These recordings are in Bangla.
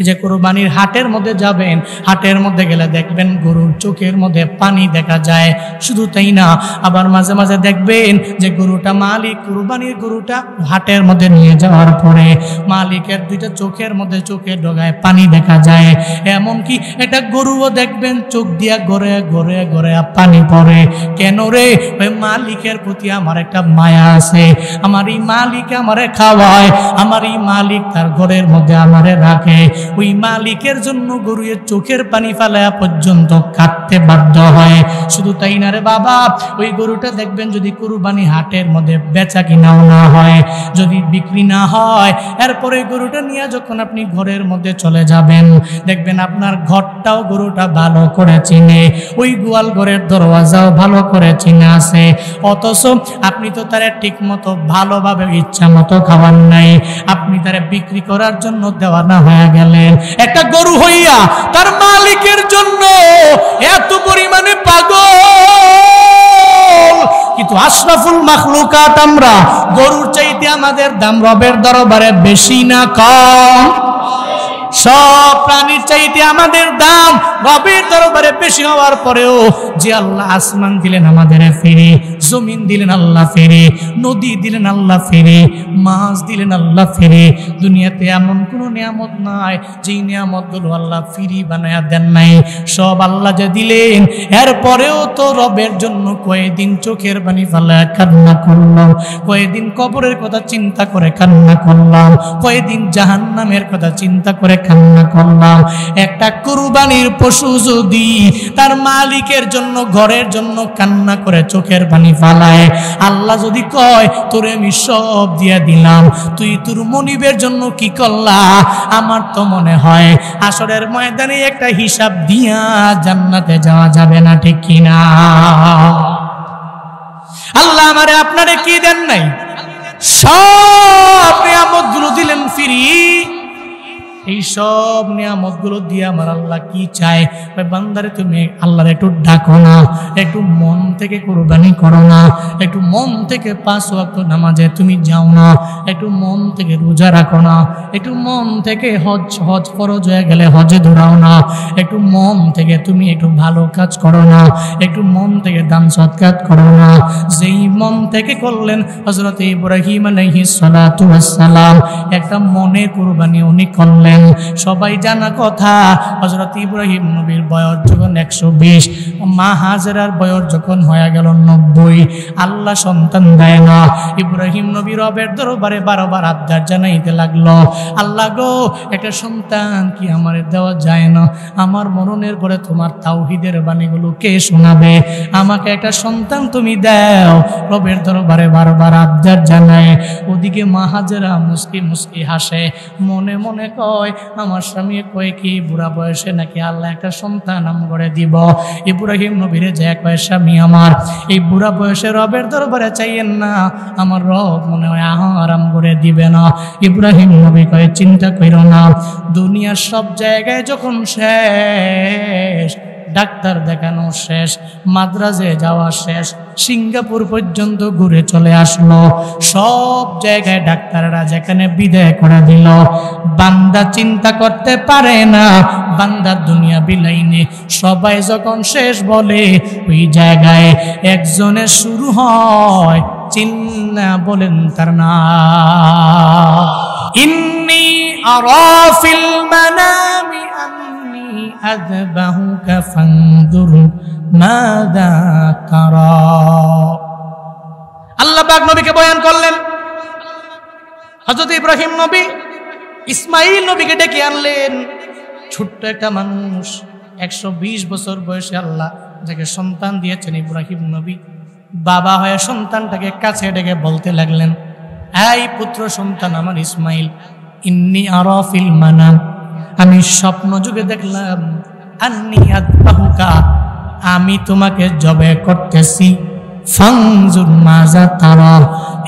এই যে কুরবানির হাটের মধ্যে যাবেন, হাটের মধ্যে গেলে দেখবেন গরুর চোখের মধ্যে পানি দেখা যায়। শুধু তাই না, আবার মাঝে মাঝে দেখবেন যে গরুটা মালিক কুরবানির গরুটা হাটের মধ্যে নিয়ে যাওয়ার পরে মালিকের দুইটা চোখের মধ্যে চোখের ডগায় পানি দেখা যায়। এমনকি একটা গরুও দেখবেন চোখ দিয়া গড়ে গড়ে গড়ে পানি পড়ে। কেন রে? ওই মালিকের প্রতি আমার একটা মায়া আছে, আমার এই মালিক আমারে খাওয়ায়, আমার এই মালিক তার ঘরের মধ্যে আমারে রাখে। ওই মালিকের জন্য গরুয়ের চোখের পানি ফেলায়া পর্যন্ত কাটতে বাধ্য হয়। শুধু তাই না রে বাবা, ওই গরুটা দেখবেন যদি কুরবানি হাটের মধ্যে বেচা কিনাও না হয়, যদি বিক্রি না হয়, এরপরে গরুটা নিয়ে যখন আপনি ঘরের মধ্যে চলে যাবেন, দেখবেন আপনার ঘরটাও গরুটা ভালো করে চিনে, ওই গোয়াল ঘরের দরওয়াজাও ভালো করে চিনে আছে। অথচ আপনি তো তারা ঠিক মতো ভালোভাবে ইচ্ছা মতো খাবার নাই, আপনি তারা বিক্রি করার জন্য দেওয়ানা হয়ে গেলেন। একটা গরু হইয়া তার মালিকের জন্য এত পরিমাণে পাগল। কিন্তু আশরাফুল মাখলুকাত আমরা, গরুর চাইতে আমাদের দাম রবের দরবারে বেশি না কম? সব প্রাণীর চাইতে আমাদের দাম রবের দরবারে বেশি হওয়ার পরেও যে আল্লাহ আসমান দিলেন আমাদের ফিরে, জমিন দিলেন আল্লাহ ফিরে, নদী দিলেন আল্লাহ ফিরে, মাছ দিলেন আল্লাহ ফিরে। দুনিয়াতে এমন কোনো নিয়ামত নাই যেই নিয়ামতগুলো আল্লাহ ফিরি বানায়া দেন নাই। সব আল্লাহ যে দিলেন, এরপরেও তো রবের জন্য কয়েকদিন চোখের পানি ফেলায় কান্না করলাম, কয়েকদিন কবরের কথা চিন্তা করে কান্না করলাম, কয়েকদিন জাহান্নামের কথা চিন্তা করে কান্না করলাম। একটা কুরবানির পশু যদি তার মালিকের জন্য ঘরের জন্য কান্না করে চোখের পানি ফালায়, আল্লাহ যদি কয় তোরে আমি সব দিয়া দিলাম, তুই তোর মনিবের জন্য কি করলা? আমার তো মনে হয় হাসরের ময়দানে একটা হিসাব দিয়া জান্নাতে যাওয়া যাবে না, ঠিক কিনা? আল্লাহ আমারে আপনারে কি দেন নাই? সব নিয়ামতগুলো দিলেন ফ্রি। এই সব নিয়ামতগুলো দিয়ে আমার আল্লাহ কি চায়? বান্দারে তুমি আল্লাহর একটু ডাকো না, একটু মন থেকে কুরবানি করো না, একটু মন থেকে 5 ওয়াক্ত নামাজে তুমি যাও না, একটু মন থেকে রোজা রাখো না, একটু মন থেকে হজ ফরজ হয়ে গেলে হজে দৌড়াও না, একটু মন থেকে তুমি একটু ভালো কাজ করো না, একটু মন থেকে দান সৎকার করো না। যেই মন থেকে করলেন হযরত ইব্রাহিম আলাইহিস সালাতু ওয়াস সালাম, একটা মনে কুরবানি উনি করলেন। সবাই জানা কথা, হযরত ইব্রাহিম নবীর বয়স যখন 120, মা হাজেরার বয়স যখন হয়ে গেল 90, আল্লাহ সন্তান দেয় না। ইব্রাহিম নবী রবের দরবারে 12 বার আবদার জানাইতে লাগলো, আল্লাহ গো একটা সন্তান কি আমার দেওয়া যায় না? আমার মরণের পরে তোমার তাওহীদের বাণীগুলো কে শোনাবে? আমাকে একটা সন্তান তুমি দাও। রবের দরবারে 12 বার আবদার জানায়। ওদিকে মা হাজেরা মুস্কি মুস্কি হাসে, মনে মনে কয় আমার স্বামী কয় কি বুড়া বয়সে নাকি আল্লাহ একটা সন্তান আম করে দিব। ইব্রাহিম নবীরে যে কয় স্বামী আমার এই বুড়া বয়সে রবের দরবারে চাইয়েন না, আমার রব মনে হয় আরাম করে দিবে না। ইব্রাহিম নবী কয় চিন্তা কইরো না, দুনিয়ার সব জায়গায় যখন শেষ, ডাক্তার দেখানো শেষ, মাদ্রাজে যাওয়া শেষ, সিঙ্গাপুর পর্যন্ত ঘুরে চলে আসলো, সব জায়গায় ডাক্তাররা যেখানে বিদায় করে দিল, বান্দা চিন্তা করতে পারে না বান্দার দুনিয়া বিলাইনে। সবাই যখন শেষ বলে, ওই জায়গায় একজনের শুরু হয় চিন্না, বলেন তার নাম। ইন্নী আরা ফিল মানামি আযবাহুকা ফানজুর মাযা তারা। আল্লাহ পাক নবীকে বয়ান করলেন। হযরত ইব্রাহিম নবী ইসমাইল নবীকে ডেকে আনলেন। ছোট্ট একটা মানুষ, 120 বছর বয়সে আল্লাহ যাকে সন্তান দিয়েছেন ইব্রাহিম নবী, বাবা হয়ে সন্তানটাকে কাছে ডেকে বলতে লাগলেন, এই পুত্র সন্তান আমার ইসমাইল, ইন্নী আরা ফিল মানাম, আমি স্বপ্ন যুগে দেখলাম, আন্নী আযবাহুকা, আমি তোমাকে জবে করতেছি, ফানজুর মাযা তারা,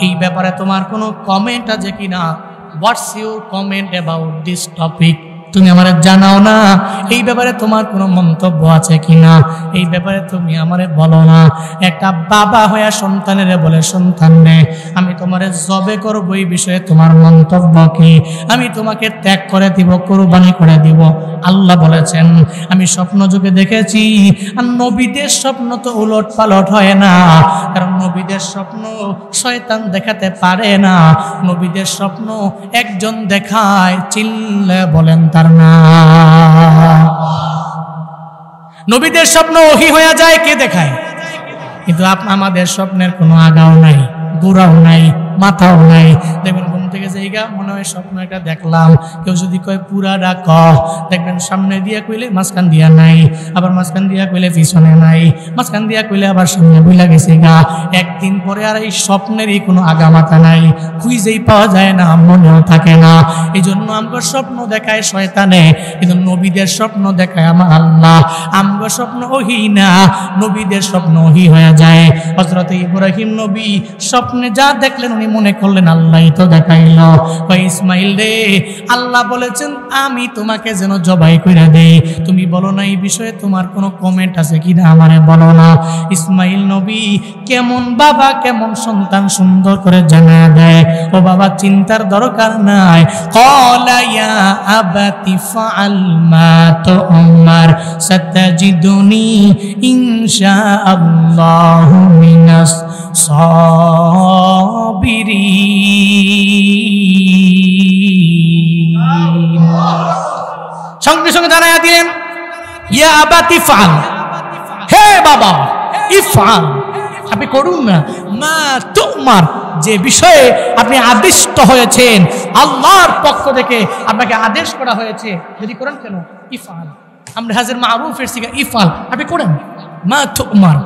এই ব্যাপারে তোমার কোনো কমেন্ট আছে কিনা? What's your comment about this topic? তুমি আমারে জানাও না এই ব্যাপারে তোমার কোনো মন্তব্য আছে কিনা, এই ব্যাপারে তুমি আমারে বলো না। একটা বাবা হয়ে সন্তানের বলে, সন্তান রে আমি তোমারে জবে করব, এই বিষয়ে তোমার মন্তব্য কি? আমি তোমাকে ত্যাগ করে দিব, কুরবানি করে দিব। আল্লাহ বলেছেন আমি স্বপ্ন যুগে দেখেছি, আর নবীদের স্বপ্ন তো উলট পালট হয় না, কারণ নবীদের স্বপ্ন শয়তান দেখাতে পারে না। নবীদের স্বপ্ন একজন দেখায়, চিল্লে বলেন তার নাম। নবীদের স্বপ্ন ওহী হয়ে যায়, কে দেখায়? কিন্তু আমাদের স্বপ্নের কোনো আগাও নাই, গোড়াও নাই, মাথাও নাই। দেখবেন ঘুম থেকে জায়গা মনে হয় স্বপ্ন একটা দেখলাম, কেউ যদি কয় পুরা ডাক, দেখবেন সামনে দিয়া কইলে মাঝখান দিয়া নাই, আবার মাঝখান দিয়া কইলে পিছনে নাই, মাঝখান দিয়া কইলে আবার সামনে বইলা গেছে গা। একদিন পরে আর এই স্বপ্নেরই কোনো আগা মাথা নাই, খুঁজেই পাওয়া যায় না, মনেও থাকে না। এই জন্য আমগো স্বপ্ন দেখায় শয়তানে, কিন্তু নবীদের স্বপ্ন দেখায় আমার আল্লাহ। আমগো স্বপ্ন ওহী না, নবীদের স্বপ্ন ওহী হয়ে যায়। হযরত ইব্রাহিম নবী স্বপ্নে যা দেখলেন উনি মনে করলেন আল্লাহই তো দেখাইল। কই ইসমাইল রে, আল্লাহ বলেছেন আমি তোমাকে যেন জবাই করে দেই, তুমি বলো না এই বিষয়ে তোমার কোনো কমেন্ট আছে কিনা, আমারে বলো না। ইসমাইল নবী কেমন বাবা কেমন সন্তান সুন্দর করে জানা দেয়, ও বাবা চিন্তার দরকার নাই। ক্বালা ইয়া আবাতি ফাআল মা তুমার সাতাজিদুনি ইনশাআল্লাহু মিনাস সাবিরিন। সঙ্গে সঙ্গে জানাইয়া দিলেন ইয়া আবাতি ফাআল, হে বাবা ইফআল, আপনি করুন না, মা তুমার, যে বিষয়ে আপনি আদিষ্ট হয়েছেন, আল্লাহর পক্ষ থেকে আপনাকে আদেশ করা হয়েছে, যদি করেন কেন ইফআল। আমরা হাজির মারুফের সিগা ইফআল, আপনি করেন। মা তুমার,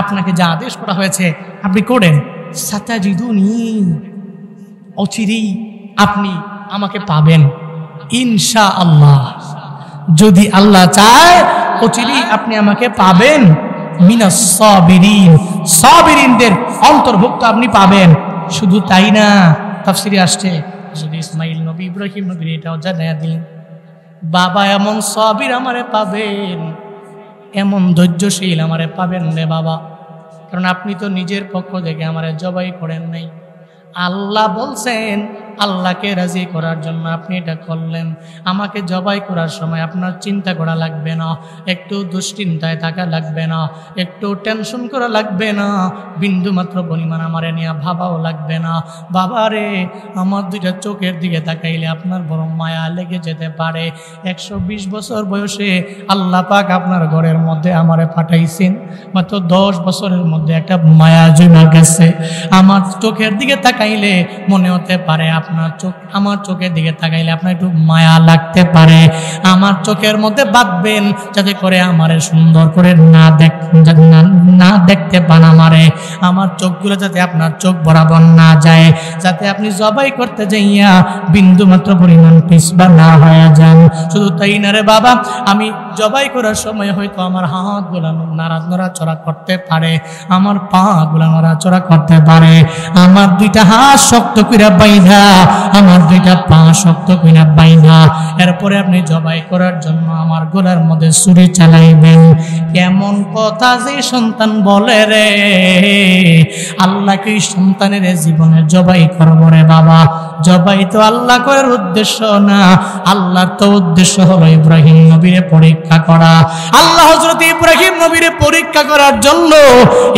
আপনাকে যা আদেশ করা হয়েছে আপনি করেন। সাতাজিদুনি, অচিরেই আপনি আমাকে পাবেন, ইনশাআল্লাহ, যদি আল্লাহ চায় অচিরেই আপনি আমাকে পাবেন। মিনাস সাবিরিন, সাবিরিনদের অন্তর্ভুক্ত আপনি পাবেন। শুধু তাই না, তাফসিরে আসছে যদি ইসমাইল নবী ইব্রাহিম নবী এটাও জানাইয়া দিলেন, বাবা এমন সাবির আমারে পাবেন, এমন ধৈর্যশীল আমারে পাবেন রে বাবা, কারণ আপনি তো নিজের পক্ষ থেকে আমারে জবাই করেন নাই। আল্লাহ বলছেন, আল্লাহকে রাজি করার জন্য আপনি এটা করলেন। আমাকে জবাই করার সময় আপনার চিন্তা করা লাগবে না, একটু দুশ্চিন্তায় থাকা লাগবে না, একটু টেনশন করা লাগবে না, বিন্দু মাত্র পরিমাণ আমারে নিয়ে ভাবাও লাগবে না। বাবারে, আমার দুইটা চোখের দিকে তাকাইলে আপনার বড় মায়া লেগে যেতে পারে। 120 বছর বয়সে আল্লাহ পাক আপনার ঘরের মধ্যে আমারে পাঠাইছেন, মাত্র 10 বছরের মধ্যে একটা মায়া জমা গেছে। আমার চোখের দিকে তাকাইলে মনে হতে পারে আপনার চোখ, আমার চোখের দিকে তাকাইলে আপনার একটু মায়া লাগতে পারে। আমার চোখের মধ্যে বাঁধবেন যাতে করে আমারে সুন্দর করে না দেখতে পান, আমার চোখগুলো যাতে আপনার চোখ বরাবর না যায়, যাতে আপনি জবাই করতে যাইয়া বিন্দু মাত্র পরিমাণ পিছবা না হয়ে যান। শুধু তাই না রে বাবা, আমি জবাই করার সময় হয়তো আমার হাতগুলো নড়াচড়া করতে পারে, আমার পা গুলা নড়াচড়া করতে পারে, আমার দুইটা হাত শক্ত কইরা বাইধা, আমার দুইটা পা শক্ত কইরা বাইধা, এরপরে আপনি জবাই করার জন্য আমার গলার মধ্যে ছুরি চালাইবেন। কেমন কথা যে সন্তান বলে রে, আল্লাহকে সন্তানের জীবনে জবাই করবো রে বাবা। জবাই তো আল্লাহ করার উদ্দেশ্য না, আল্লাহর তো উদ্দেশ্য হলো ইব্রাহিম নবীরে পরীক্ষা করা। আল্লাহ হযরত ইব্রাহিম নবীরে পরীক্ষা করার জন্য,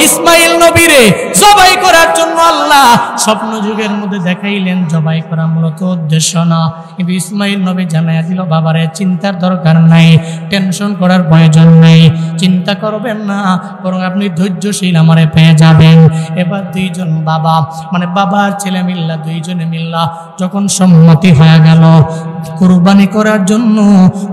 ইসমাইল নবীরে জবাই করার জন্য আল্লাহ স্বপ্ন যুগের মধ্যে দেখাইলেন। জবাই করা মূলত উদ্দেশ্য না, কিন্তু ইসমাইল নবী জানাইয়া দিল, বাবারে চিন্তার দরকার নাই, টেনশন করার প্রয়োজন নাই, চিন্তা করবেন না, বরং আপনি ধৈর্যশীল আমারে পেয়ে যাবেন। এবার দুইজন বাবা, মানে বাবার ছেলে মিল্লা, দুইজনে মিল্লা যখন সম্মতি হয়ে গেল কুরবানি করার জন্য,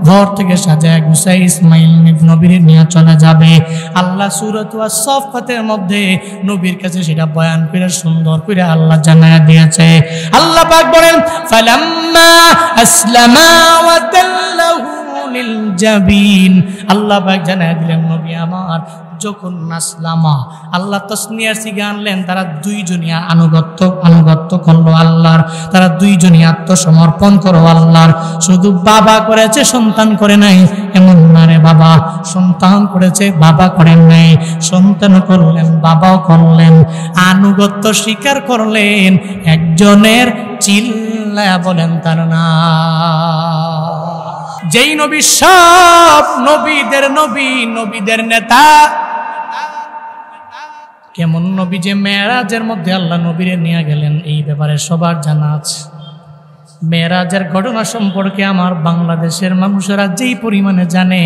ঘর থেকে সাজায় গুছাই ইসমাইল নবীর নিয়ে চলে যাবে। আল্লাহ সূরাত আস-সাফফাতের মধ্যে নবীর কাছে সেটা বয়ান করে সুন্দর করে আল্লাহ জানায়া দিয়েছে। আল্লাহ পাক বলেন, ফালাম্মা আসলামা ওয়া তাল্লাহু লিল জাবিন, আল্লাহ পাক জানায়া দিলেন নবী আমার যখন নাসলামা, আল্লাহ তাসনিয়ার সিগা আনলেন, তারা দুইজনই আনুগত্য করলো আল্লাহর, তারা দুইজনই আত্মসমর্পণ করো আল্লাহর। শুধু বাবা করেছে, সন্তান করে নাই এমন না রে বাবা, সন্তান করেছে বাবা করেন নাই, সন্তান করলেন বাবাও করলেন, আনুগত্য স্বীকার করলেন একজনের, চিল্লায়া বলেন তার না। যেই নবী সব নবীদের নবী, নবীদের নেতা, কেমন নবী যে মেরাজের মধ্যে আল্লাহ নবীরে নিয়ে গেলেন, এই ব্যাপারে সবার জানা আছে। মেরাজের ঘটনা সম্পর্কে আমার বাংলাদেশের মানুষেরা যেই পরিমাণে জানে,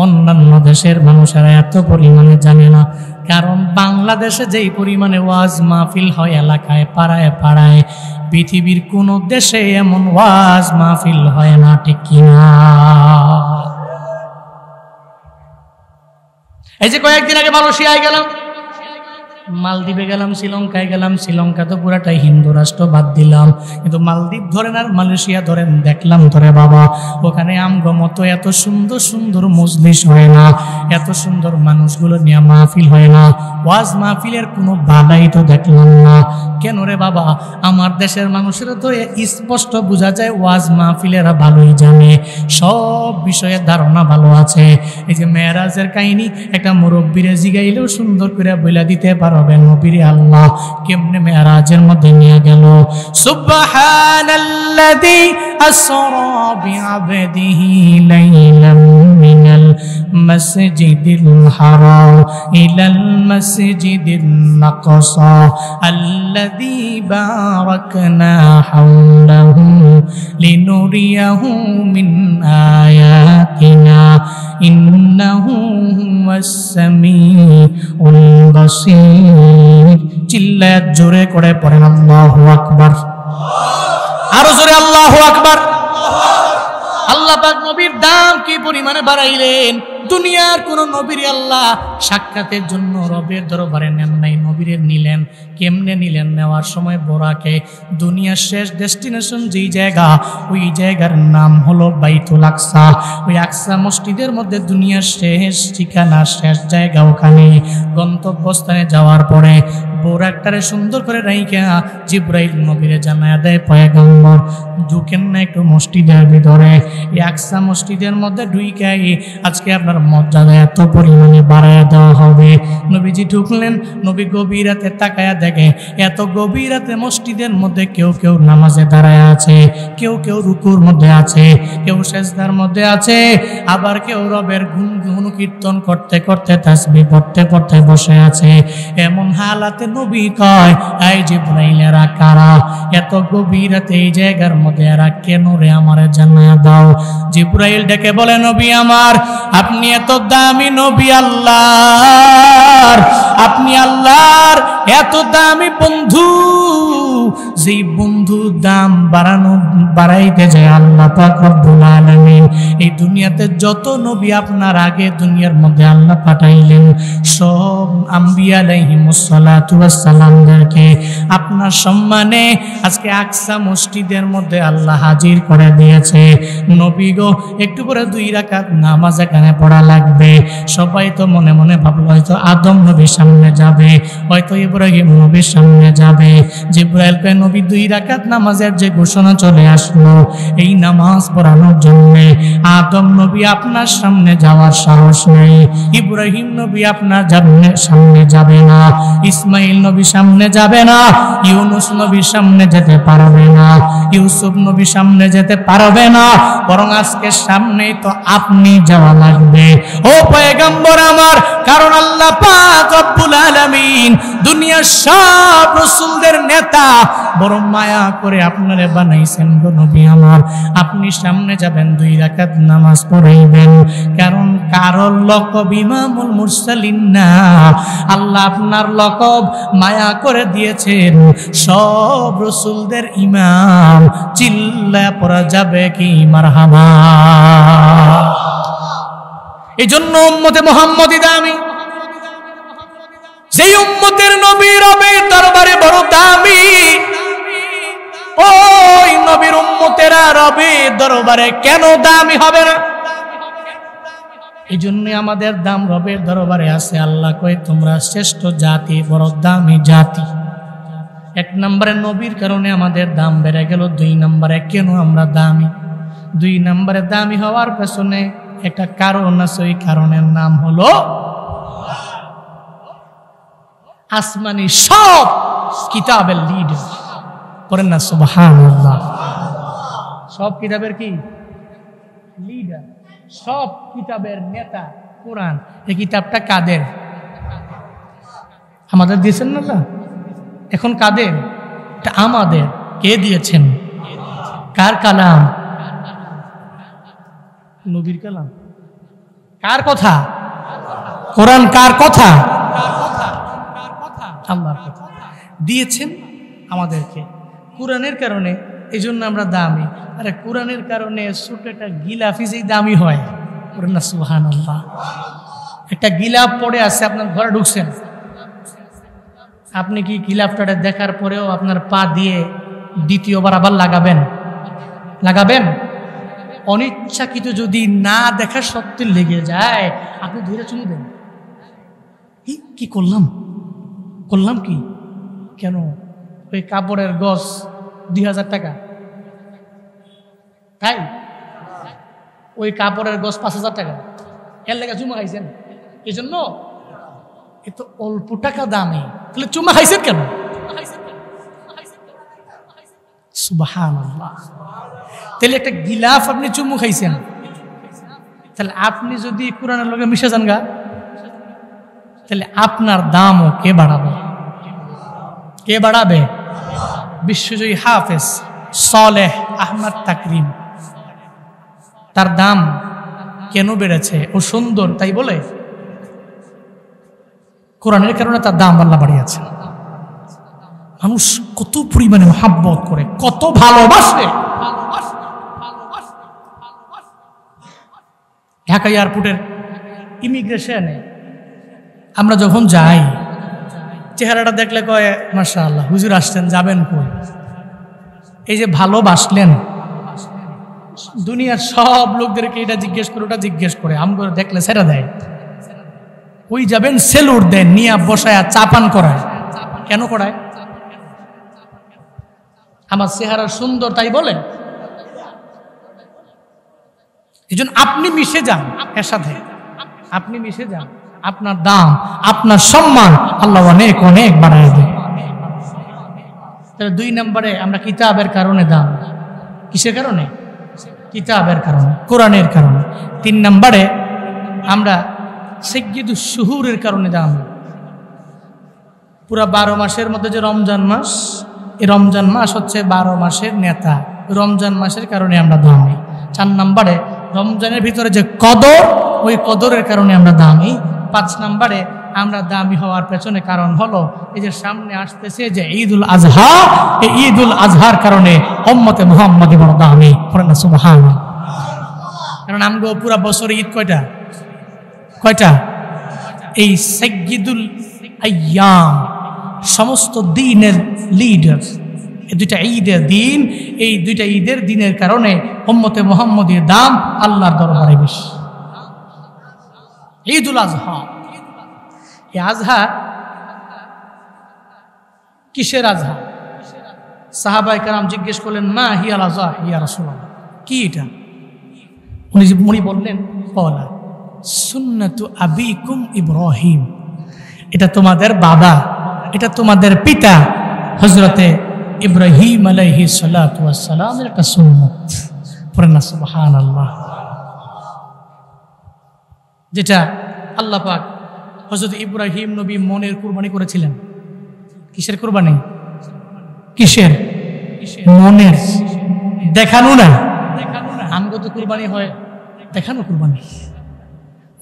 অন্যান্য দেশের মানুষেরা এত পরিমাণে জানে না। কারণ বাংলাদেশে যেই পরিমাণে ওয়াজ মাহফিল হয় এলাকায় পাড়ায় পাড়ায়, পৃথিবীর কোন দেশে এমন ওয়াজ মাহফিল হয় না, ঠিক কিনা? এই যে কয়েকদিন আগে মালয়েশিয়ায় গেলাম, মালদ্বীপে গেলাম, শ্রীলঙ্কায় গেলাম। শ্রীলঙ্কা তো পুরাটাই হিন্দু রাষ্ট্র, বাদ দিলাম, কিন্তু মালদ্বীপ ধরেন আর মালয়েশিয়া ধরেন, দেখলাম ধরে বাবা, ওখানে আমগমতো এত সুন্দর সুন্দর মজলিস হয় না, এত সুন্দর মানুষগুলো নিয়ে মাহফিল হয় না, ওয়াজ মাহফিলের কোনো বালাই তো দেখলাম না। কেন রে বাবা? আমার দেশের মানুষেরা তো স্পষ্ট বোঝা যায় ওয়াজ মাহফিলেরা ভালোই জানে, সব বিষয়ে ধারণা ভালো আছে। এই যে মেরাজের কাহিনী একটা মুরব্বীরে জিগাইলেও সুন্দর করে বইলা দিতে পারবেন নবীরে আল্লাহ কেমনে মেরাজের মধ্যে নিয়ে গেল। সুবহানাল্লাযী আসরা বিআবদিহি লাইলাম মিনাল মাসজিদিল হারাম ইলাল মাসজিদিল আকসা আল্লাযী বারাকনা হাওলাহু লিনুরিয়াহু মিন আয়াতিনা ইন্নাহু হুয়াস সামিউল বাসীর। চিল্লায় জোরে করে পড়েন আল্লাহু আকবার, আরো জোরে আল্লাহু আকবার। আল্লাহ পাক নবীর দাম কি পরিমাণে বাড়াইলেন। দুনিয়ার কোন নবীর আল্লাহ সাক্ষাতের জন্য রবের দরবারে নেন নাই, নবীরে নিলেন। কেমনে নিলেন? নেওয়ার সময় বোরাকে, দুনিয়ার শেষ ডেস্টিনেশন যেই জায়গা, ওই জায়গার নাম হলো বাইতুল আকসা। ওই আকসা মসজিদের মধ্যে দুনিয়ার শেষ ঠিকানা, শেষ জায়গা, ওখানে গন্তব্যস্থানে যাওয়ার পরে বোরাকটারে সুন্দর করে রাইখা জিব্রাইল নবীরে জানায়া দেয়, পয়গম্বর ঢুকেন না একটু মসজিদের ভিতরে, এই আকসা মসজিদের মধ্যে ঢুইকাই আজকে আপনার মর্যাদা এত পরিমাণে বাড়াইয়া দেওয়া হবে। নবীজি ঢুকলেন, নবী গভীর রাতে তাকায়া দেখে এত গভীর রাতে মসজিদের মধ্যে কেউ কেউ নামাজে দাঁড়ায় আছে, কেউ কেউ রুকুর মধ্যে আছে, কেউ সেজদার মধ্যে আছে, আবার কেউ রবের গুণ কীর্তন করতে করতে তাসবিহ পড়তে পড়তে বসে আছে। এমন হালাতে নবী কয়, এই জিবরাইলেরা কারা? এত গভীর রাতে এই জায়গার মধ্যে এরা কেন রে? আমারে জানায়া দাও। জিবরাইল ডেকে বলে, নবী আমার, আপনি এত দামি নবী আল্লাহর, আপনি আল্লাহর এত দামি বন্ধু, যেই বন্ধু দাম বাড়াইতে যায় আল্লাহ পাক রব্বুল আলামিন। এই দুনিয়াতে যত নবী আপনার আগে দুনিয়ার মধ্যে আল্লাহ পাঠাইলেন, সব আম্বিয়া আলাইহিমুস সালাতু ওয়াস সালামদেরকে আপনার সম্মানে আজকে আকসা মসজিদের মধ্যে আল্লাহ হাজির করে দিয়েছে। নবী গো, একটু করে 2 রাকাত নামাজ এখানে পড়া লাগবে। সবাই তো মনে মনে ভাবলো হয়তো আদম নবীর সামনে যাবে, হয়তো ইব্রাহিম নবীর সামনে যাবে। জিবরাইল কয়, নবী 2 রাকাত নামাজের যে ঘোষণা চলে আসলো, এই নামাজ পড়ানোর জন্য আদম নবী আপনার সামনে যাওয়ার সাহস নেই, ইব্রাহিম নবী আপনার সামনে যাবে না, ইসমাইল নবী সামনে যাবে না, ইউনুস নবী সামনে যেতে পারবে না, ইউসুফ নবী সামনে যেতে পারবে না, বরং আজকে সামনেই তো আপনি যাওয়া লাগবে ও পয়গম্বর আমার। কারণ আল্লাহ পাক রব্বুল আলামিন দুনিয়ার সব রাসূলদের নেতা, বড় মায়া করে আপনারে বানাইছেন গো নবী আমার। আপনি সামনে যাবেন, 2 রাকাত নামাজ পড়াইবেন। কারণ কারোর লকব ইমামুল মুরসালিন না, আল্লাহ আপনার লকব মায়া করে দিয়েছেন সব রাসূলদের ইমাম। চিল্লায়া পড়া যাবে কি মারহাবা? এই জন্য উম্মতে মুহাম্মদী দামি, যেই উম্মতের নবী রবের দরবারে বড় দামি, ওই নবীর উম্মতেরা রবের দরবারে কেন দামি হবে না? এই জন্য আমাদের দাম রবের দরবারে আছে। আল্লাহ কয় তোমরা শ্রেষ্ঠ জাতি, বড় দামি জাতি। 1 নম্বরে নবীর কারণে আমাদের দাম বেড়ে গেল। 2 নম্বরে কেন আমরা দামি? 2 নম্বরে দামি হওয়ার পেছনে একটা কারণ আছে। ওই কারণের নাম হলো আসমানি সব কিতাবের লিডার। করেন না সুবহানাল্লাহ। সব কিতাবের কি লিডার, সব কিতাবের নেতা কোরআন। এই কিতাবটা কাদের? আমাদের দিয়েছেন না? এখন কাদের? এটা আমাদের। কে দিয়েছেন? কার কালাম? নবীর কালাম। কার কথা? কোরআন কার কথা? আল্লাহর কথা। দিয়েছেন আমাদেরকে কোরআনের কারণে। এই জন্য আমরা দামি। আরে কোরআনের কারণে ছোট একটা গিলাফি যেই দামি হয়, করেন না সুবহানাল্লাহ। একটা গিলাফ পড়ে আছে, আপনার ঘরে ঢুকছেন, আপনি কি গিলাফটা দেখার পরেও আপনার পা দিয়ে দ্বিতীয়বার আবার লাগাবেন? অনিচ্ছাকৃত যদি না দেখা সত্ত্বে লেগে যায়, আপনি ধীরে চুমু দেন। কি করলাম কি? কেন? ওই কাপড়ের গজ 2000 টাকা, তাই ওই কাপড়ের গজ 5000 টাকা, এর লেগে চুমা খাইছেন। এই জন্য এত অল্প টাকা দামে, তাহলে চুমা খাইছেন কেন? সুবহানাল্লাহ। তাহলে একটা গিলাফ আপনি চুমু খাইছেন, তাহলে আপনি যদি কোরআনের লগে মিশে যান গা, তাহলে আপনার দামও কে বাড়াবে? বিশ্বজয়ী হাফেজ সালেহ আহমদ তাকরিম, তার দাম কেন বেড়েছে? ও সুন্দর তাই বলে? কোরআনের কারণে তার দাম আল্লাহ বাড়িয়েছে। মানুষ কত পরিমাণে মহাব্বত করে, কত ভালোবাসে। ঢাকা এয়ারপোর্টের ইমিগ্রেশনে আমরা যখন যাই, চেহারাটা দেখলে কয় মাশাআল্লাহ হুজুর আসছেন, যাবেন কই? এই যে ভালোবাসলেন, দুনিয়ার সব লোকদেরকে এটা জিজ্ঞেস করে ওটা জিজ্ঞেস করে, আমগরে দেখলে ছেড়ে দেয়। ওই যাবেন সেলুট দেন, নিয়ে বসায় চাপান করায়। কেন করায়? আমার চেহারা সুন্দর তাই বলে? এই জন্য আপনি মিশে যান এর সাথে, আপনি মিশে যান, আপনার দাম, আপনার সম্মান আল্লাহ অনেক অনেক বাড়ায় দেয়। তাহলে 2 নম্বরে আমরা কিতাবের কারণে দাম। কিসের কারণে? কিতাবের কারণে, কোরআনের কারণে। 3 নম্বরে আমরা সাইয়্যিদুশ শুহুরের কারণে দাম। পুরা 12 মাসের মধ্যে যে রমজান মাস, এই রমজান মাস হচ্ছে 12 মাসের নেতা। রমজান মাসের কারণে আমরা দামি। 4 নম্বরে রমজানের ভিতরে যে কদর, ওই কদরের কারণে আমরা দামি। 5 নম্বরে আমরা দামি হওয়ার পেছনে কারণ হলো এই যে সামনে আসতেছে যে ঈদুল আজহা, এই ঈদুল আজহার কারণে উম্মতে মুহাম্মাদি বড় দামি। পড়েন না সুবহানাল্লাহ। কারণ আমগো পুরা বছর ঈদ কয়টা? এই সাইয়্যিদুল আইয়াম, সমস্ত দিনের লিডার, এই 2টা ঈদের দিন, এই 2টা ঈদের দিনের কারণে উম্মতে মুহাম্মাদির দাম আল্লাহর দরবারে বেশি। ঈদুল আজহা, এই আজহা কিসের আজহা? সাহাবায়ে কেরাম জিজ্ঞেস করলেন, মা হিয়াল আজহা ইয়া রাসূলুল্লাহ, কি এটা? উনি বললেন, ক্বালা সুন্নাতু আবিকুম ইব্রাহিম, এটা তোমাদের বাবা, এটা তোমাদের পিতা হযরতে ইব্রাহিম আলাইহিস সালাতু ওয়াস সালামের একটা সুন্নাত। পড়েন না সুবহানাল্লাহ। যেটা আল্লাহ পাক হযরত ইব্রাহিম নবী মনের কুরবানি করেছিলেন। কিসের কুরবানি? কিসের? মনের। দেখানো না, আমগো তো কুরবানি হয় দেখানো কুরবানি।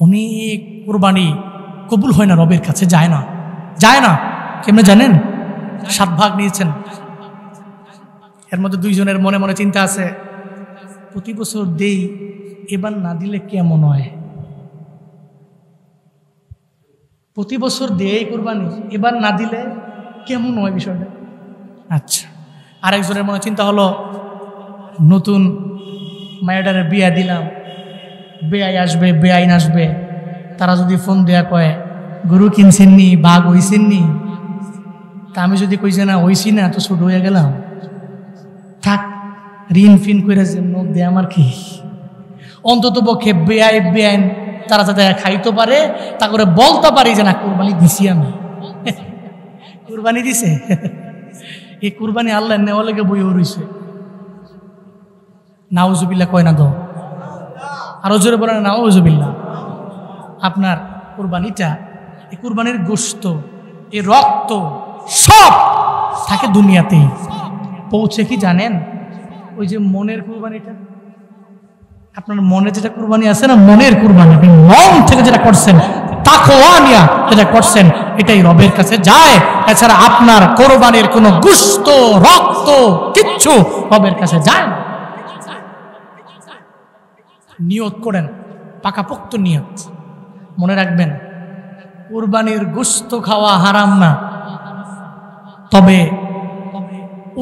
অনেক কুরবানি কবুল হয় না, রবের কাছে যায় না। কেমনে জানেন? 7 ভাগ নিয়েছেন, এর মধ্যে 2 জনের মনে মনে চিন্তা আছে, প্রতি বছর দেই, এবার না দিলে কেমন হয়? প্রতি বছর দেই কুরবানি, এবার না দিলে কেমন হয় বিষয়টা? আচ্ছা। আরেকজনের মনে চিন্তা হলো, নতুন মায়েডারের বিয়া দিলাম, বেআই আসবে, বেআইন আসবে, তারা যদি ফোন দেয়া কয় গরু কিনছেননি, বাঘ হইছেননি, তা আমি যদি কইছে না হইছি না, তো ছোট হয়ে গেলাম, থাক ঋণ ফিন করে যে নোট দেয় আমার কি, অন্তত পক্ষে বেআইন তারা যাতে খাইতে পারে, তা করে বলতে পারি যে না কুরবানি দিছি আমি। কুরবানি দিছে, এই কুরবানি আল্লাহ নেওয়া লেগে বই রইছে। নাউজুবিল্লাহ কয় না গো, আরো জোরে বলে না নাউজুবিল্লাহ। আপনার কুরবানিটা, এই কুরবানির গোশত, এই রক্ত সব থাকে দুনিয়াতেই, পৌঁছে কি জানেন? ওই যে মনের কুরবানিটা, আপনার মনে যেটা কুরবানি আছে না, মনের কুরবানি, আপনি মন থেকে যেটা করছেন, তাকওয়া নিয়া যেটা করছেন, এটাই রবের কাছে যায়। এছাড়া আপনার কোরবানির কোনো গোশত রক্ত কিচ্ছু রবের কাছে যায় না। নিয়ত করেন, পাকাপোক্ত নিয়ত, মনে রাখবেন কুরবানির গোশত খাওয়া হারাম না, তবে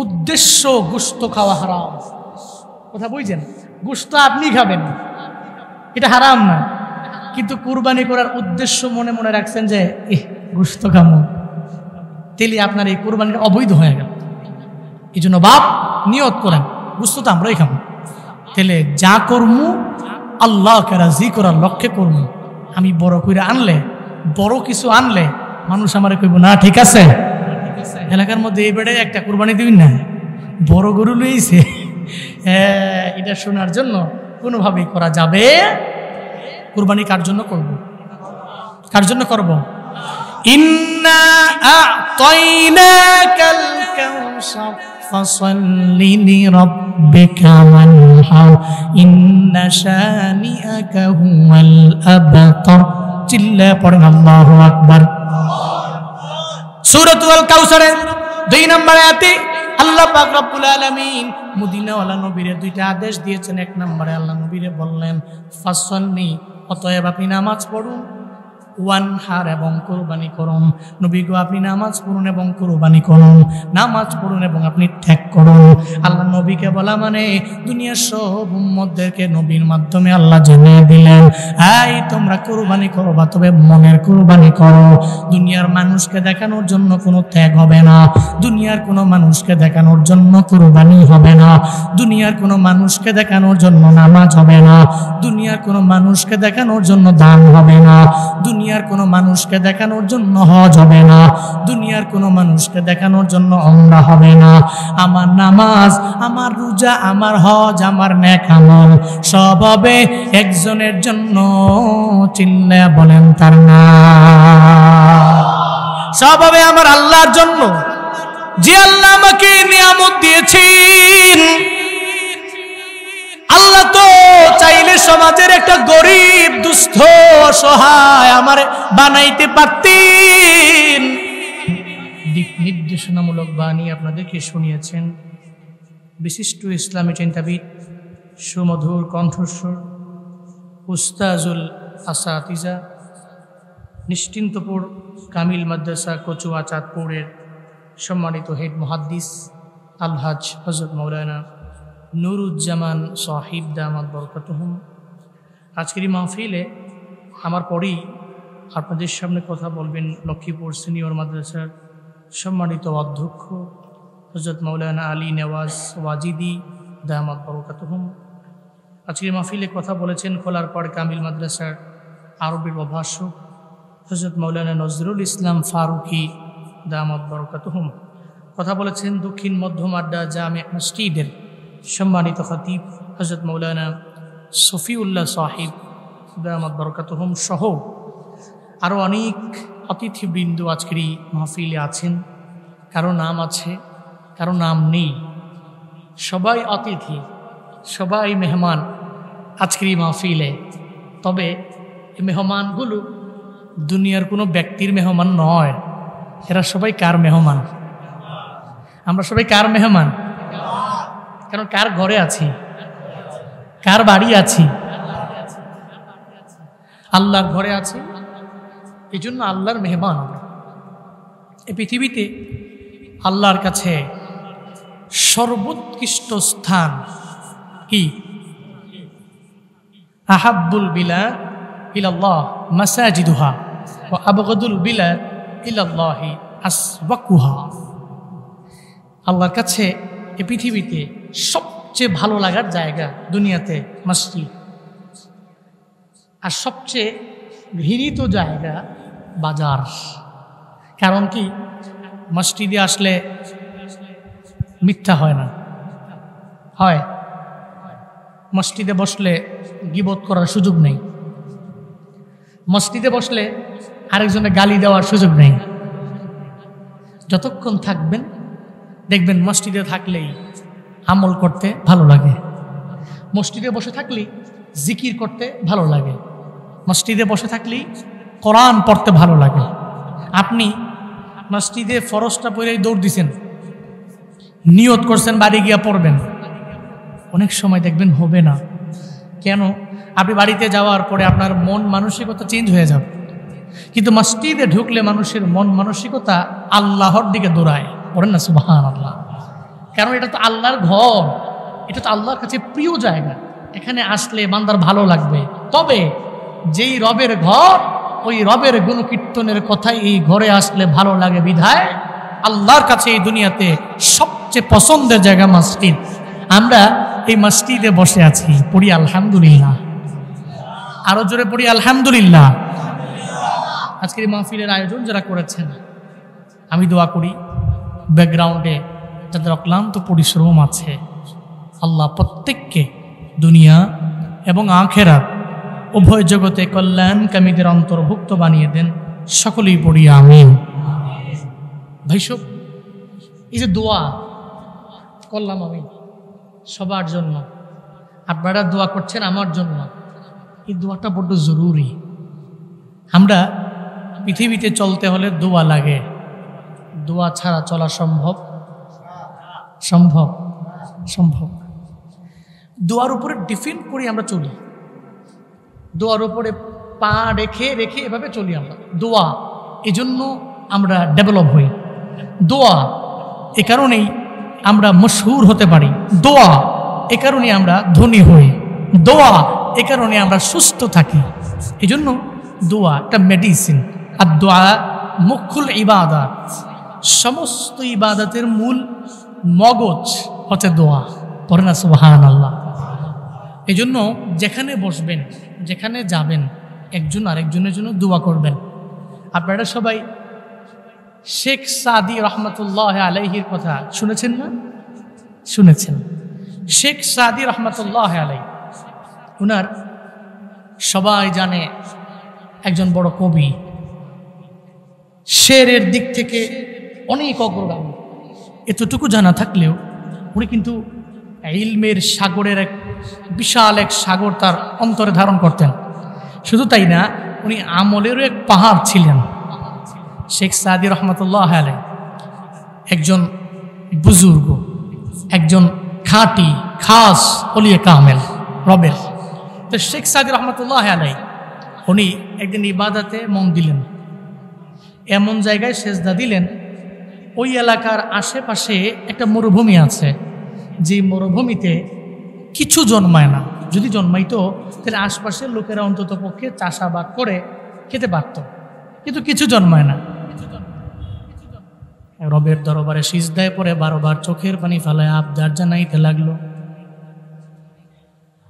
উদ্দেশ্য গোশত খাওয়া হারাম। কথা বুঝছেন? গোশত আপনি খাবেন, এটা হারাম না, কিন্তু কুরবানি করার উদ্দেশ্য মনে মনে রাখছেন যে গোশত খামো, তেলি আপনার এই কুরবানিটা অবৈধ হয়ে গেল। এই জন্য বাপ নিয়ত করেন গোশত তো আমরাই খাবো, তেলে যা করমু আল্লাহকে রাজি করার লক্ষ্যে করমু। আমি বড় করে আনলে, বড় কিছু আনলে মানুষ আমারে কইব না ঠিক আছে, এলাকার মধ্যে এই বেড়ে একটা কুরবানি দিবেন না, বড় গরু লইছে, এটা শোনার জন্য কোনোভাবেই করা যাবে। কুরবানি কার জন্য করব? কার জন্য করব? ইন্না আ'তাইনাকাল কাউসার ফাসাল্লি লিরাব্বিকা ওয়ানহার ইন্না শানিআকা হুয়াল আবতার। চিল্লা পড়েন আল্লাহু আকবার। সূরাতুল কাউসারের 2 নম্বর আয়াতে আল্লাহ পাক রব্বুল আলামিন মদিনাওয়ালা নবীরে দুইটা আদেশ দিয়েছেন। 1 নম্বরে আল্লাহ নবীরে বললেন ফাসাল্লি, অতএব আপনি নামাজ পড়ুন, ওয়ানহার এবং কুরবানি করুন। নবী গো আপনি নামাজ পড়ুন এবং কুরবানি করুন, নামাজ পড়ুন এবং আপনি ত্যাগ করুন। আল্লাহ নবীকে বলা মানে দুনিয়ার সব উম্মতদেরকে নবীর মাধ্যমে আল্লাহ জানিয়ে দিলেন, এই তোমরা কুরবানি করবা, তবে মনের কুরবানি করো। দুনিয়ার মানুষকে দেখানোর জন্য কোনো ত্যাগ হবে না, দুনিয়ার কোনো মানুষকে দেখানোর জন্য কুরবানি হবে না, দুনিয়ার কোনো মানুষকে দেখানোর জন্য নামাজ হবে না, দুনিয়ার কোনো মানুষকে দেখানোর জন্য দান হবে না, দুনিয়ার কোনো মানুষকে দেখানোর জন্য হজ হবে না, দুনিয়ার কোনো মানুষকে দেখানোর জন্য ওমরা হবে না। আমার নামাজ, আমার রোজা, আমার হজ, আমার নেক আমল সব হবে একজনের জন্য। চিল্লা বলেন তার নাম। সব হবে আমার আল্লাহর জন্য, যে আল্লাহ আমাকে নিয়ামত দিয়েছেন। আল্লাহ তো চাইলে সমাজের একটা গরিব দুস্থ অসহায় আমার বানাইতে পারতেন। দিক নির্দেশনামূলক বাণী আপনাদেরকে শুনিয়েছেন বিশিষ্ট ইসলামী চিন্তাবিদ, সুমধুর কণ্ঠস্বর উস্তাজুল আসাতিজা, নিশ্চিন্তপুর কামিল মাদ্রাসা কচুয়া চাঁদপুরের সম্মানিত হেড মুহাদ্দিস আলহাজ হযরত মাওলানা নুরুজ্জামান সাহিব দামাত বরকাতুহুম। আজকের এই মাহফিলে আমার পরেই আপনাদের সামনে কথা বলবেন লক্ষ্মীপুর সিনিয়র মাদ্রাসার সম্মানিত অধ্যক্ষ হযরত মাওলানা আলী নেওয়াজ ওয়াজিদি দামাত বরকাতুহুম। আজকের মাহফিলে কথা বলেছেন খোলারপাড় কামিল মাদ্রাসার আরবির প্রভাষক হযরত মাওলানা নজরুল ইসলাম ফারুকি দামাত বরকাতুহুম। কথা বলেছেন দক্ষিণ মধ্যম আড্ডা জামিয়া মসজিদের সম্মানিত খতিব হযরত মাওলানা শফিউল্লাহ সাহিব দামাত বরকাতুহুম সহ আরও অনেক অতিথিবৃন্দ আজকের এই মাহফিলে আছেন। কারো নাম আছে, কারো নাম নেই, সবাই অতিথি, সবাই মেহমান আজকের এই মাহফিলে। তবে এই মেহমানগুলো দুনিয়ার কোনো ব্যক্তির মেহমান নয়, এরা সবাই কার মেহমান? আমরা সবাই কার মেহমান? কারণ কার ঘরে আছি, কার বাড়ি আছি? আল্লাহর ঘরে আছি, এই জন্য আল্লাহর মেহমান। এই পৃথিবীতে আল্লাহর কাছে সর্বোৎকৃষ্ট স্থান কি? আহাব্বুল বিলাদ ইলাল্লাহ মাসাজিদুহা ওয়া আবগাদুল বিলাদ ইলাল্লাহি আসওয়াকুহা। আল্লাহর কাছে এই পৃথিবীতে সবচেয়ে ভালো লাগার জায়গা দুনিয়াতে মসজিদ, আর সবচেয়ে ঘৃণিত জায়গা বাজার। কারণ কি, মসজিদে আসলে মিথ্যা হয় না, হয়। মসজিদে বসলে গীবত করার সুযোগ নেই, মসজিদে বসলে আরেকজনে গালি দেওয়ার সুযোগ নেই। যতক্ষণ থাকবেন দেখবেন মসজিদে থাকলেই আমল করতে ভালো লাগে, মসজিদে বসে থাকলেই জিকির করতে ভালো লাগে, মসজিদে বসে থাকলেই কোরআন পড়তে ভালো লাগে। আপনি মসজিদে ফরজটা পড়েই দৌড় দিছেন, নিয়ত করছেন বাড়ি গিয়া পড়বেন, অনেক সময় দেখবেন হবে না। কেন? আপনি বাড়িতে যাওয়ার পরে আপনার মন মানসিকতা চেঞ্জ হয়ে যাবে, কিন্তু মসজিদে ঢুকলে মানুষের মন মানসিকতা আল্লাহর দিকে দৌড়ায়। পড়েন না সুবহানাল্লাহ। কারণ এটা তো আল্লাহর ঘর, এটা তো আল্লাহর কাছে প্রিয় জায়গা, এখানে আসলে বান্দার ভালো লাগবে। তবে যেই রবের ঘর, ওই রবের গুণকীর্তনের কথাই এই ঘরে আসলে ভালো লাগে বিধায় আল্লাহর কাছে এই দুনিয়াতে সবচেয়ে পছন্দের জায়গা মসজিদ। আমরা এই মসজিদে বসে আছি, পড়ি আলহামদুলিল্লাহ, আরো জোরে পড়ি আলহামদুলিল্লাহ। আজকের এই মাহফিলের আয়োজন যারা করেছেন, আমি দোয়া করি ব্যাকগ্রাউন্ডে যাদের অক্লান্ত পরিশ্রম আছে, আল্লাহ প্রত্যেককে দুনিয়া এবং আখিরাত উভয় জগতে কল্যাণকামীদের অন্তর্ভুক্ত বানিয়ে দেন। সকলেই পড়ি আমিন। ভাইসব, এই যে দোয়া করলাম আমি সবার জন্য, আপনারা দোয়া করছেন আমার জন্য, এই দোয়াটা বড্ড জরুরি। আমরা পৃথিবীতে চলতে হলে দোয়া লাগে, দোয়া ছাড়া চলা সম্ভব সম্ভব সম্ভব দোয়ার উপরে ডিপেন্ড করি আমরা চলি, দোয়ার উপরে পা রেখে রেখে এভাবে চলি আমরা। দোয়া এজন্য আমরা ডেভেলপ হই, দোয়া এ কারণেই আমরা মশহুর হতে পারি, দোয়া এ কারণে আমরা ধনী হই, দোয়া এ কারণে আমরা সুস্থ থাকি। এজন্য দোয়া একটা মেডিসিন। আর দোয়া মুখুল ইবাদত, সমস্ত ইবাদতের মূল মগজ হচ্ছে দোয়া। পড়ে না সুবহানাল্লাহ। এই জন্য যেখানে বসবেন, যেখানে যাবেন, একজন আরেকজনের জন্য দোয়া করবেন। আপনারা সবাই শেখ সাদি রহমতুল্লাহ আলাইহির কথা শুনেছেন না? শুনেছেন। শেখ সাদি রহমতুল্লাহ আলাই, ওনার সবাই জানে একজন বড় কবি, শেরের দিক থেকে অনেক অগ্রগামী। এতটুকু জানা থাকলেও উনি কিন্তু ইলমের সাগরের এক বিশাল এক সাগর তার অন্তরে ধারণ করতেন। শুধু তাই না, উনি আমলেরও এক পাহাড় ছিলেন। শেখ সাদি রহমতুল্লাহ আলাই একজন বুজুর্গ, একজন খাঁটি খাস ওলিয়ে কামেল রবের। তো শেখ সাদি রহমতুল্লাহ আলাই উনি একদিন ইবাদতে মন দিলেন, এমন জায়গায় সেজদা দিলেন, ওই এলাকার আশেপাশে একটা মরুভূমি আছে, যে মরুভূমিতে কিছু জন্মায় না। যদি জন্মাইতো তাহলে আশপাশের লোকেরা অন্তত পক্ষে চাষাবাদ করে খেতে পারত, কিন্তু কিছু জন্মায় না। রবের দরবারে সিজদায় পড়ে বারবার চোখের পানি ফেলায় আবদার জানাইতে লাগলো,